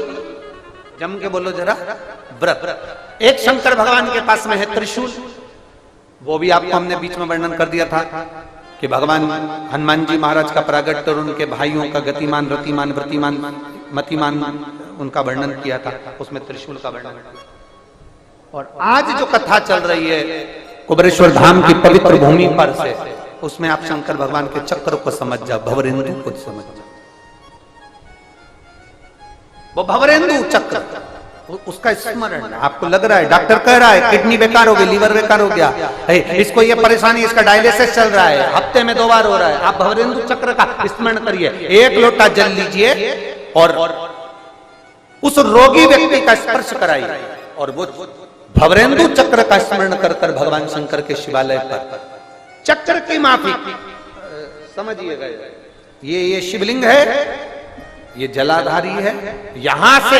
जम के बोलो जरा, व्रत। एक शंकर भगवान के पास में है त्रिशूल, वो भी आपको हमने बीच में वर्णन कर दिया था कि भगवान हनुमान जी महाराज का प्रागट्य और उनके भाइयों का गतिमान, रतिमान, व्रतिमान, मतिमान उनका वर्णन किया था, उसमें त्रिशूल का वर्णन। और आज जो कथा चल रही है कुबेरेश्वर धाम की पवित्र भूमि पर से, उसमें आप शंकर भगवान के चक्र को समझ जाओ, भवरेंदु को समझ जाओ। वो भवरेंदु चक्र, उसका स्मरण आपको लग रहा है, डॉक्टर कह रहा है किडनी बेकार हो गई, लीवर बेकार हो गया, इसको ये परेशानी, इसका डायलिसिस चल रहा है, हफ्ते में 2 बार हो रहा है। आप भवरेंदु चक्र का स्मरण करिए, 1 लोटा जल लीजिए और उस रोगी व्यक्ति का स्पर्श कराइए, और वो भवरेंदु चक्र का स्मरण कर कर भगवान शंकर के शिवालय पर चक्र की माफी समझिएगा। ये शिवलिंग है, ये जलाधारी है। यहां से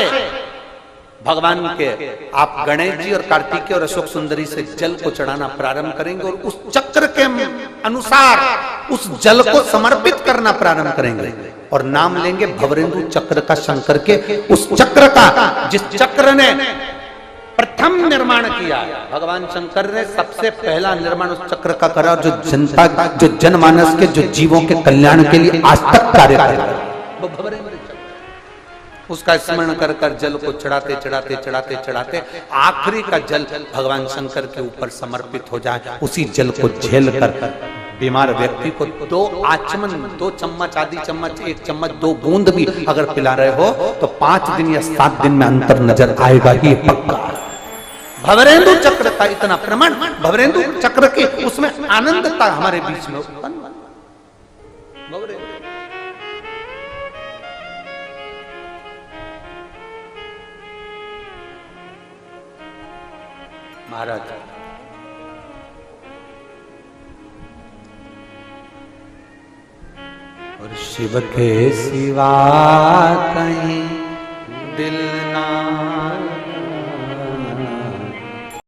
भगवान के आप गणेश जी और कार्तिकेय और अशोक सुंदरी से जल को चढ़ाना प्रारंभ करेंगे और उस चक्र के अनुसार उस जल को समर्पित करना प्रारंभ करेंगे और नाम लेंगे भवरेंदु चक्र का, शंकर के उस चक्र का जिस चक्र ने प्रथम निर्माण किया। भगवान शंकर ने सबसे पहला निर्माण उस चक्र का करा, जो जनता, जो जनमानस के, जो जीवों के कल्याण के लिए आज तक कार्य कर रहा है, वो भवरेंद्र चक्र। उसका स्मरण कर कर जल को चढ़ाते चढ़ाते चढ़ाते चढ़ाते आखिरी का जल भगवान शंकर के ऊपर समर्पित हो जाए। उसी जल को झेल कर बीमार व्यक्ति को 2 आचमन, 2 चम्मच, आधी चम्मच, 1 चम्मच, 2 बूंद भी अगर पिला रहे हो तो 5 दिन या 7 दिन में अंतर नजर आएगा ही पक्का। भवरेंदु चक्र का इतना प्रमाण, भवरेंदु चक्र के उसमें आनंदता हमारे बीच में उत्पन्न। महाराज और शिव के सिवा कहीं दिल ना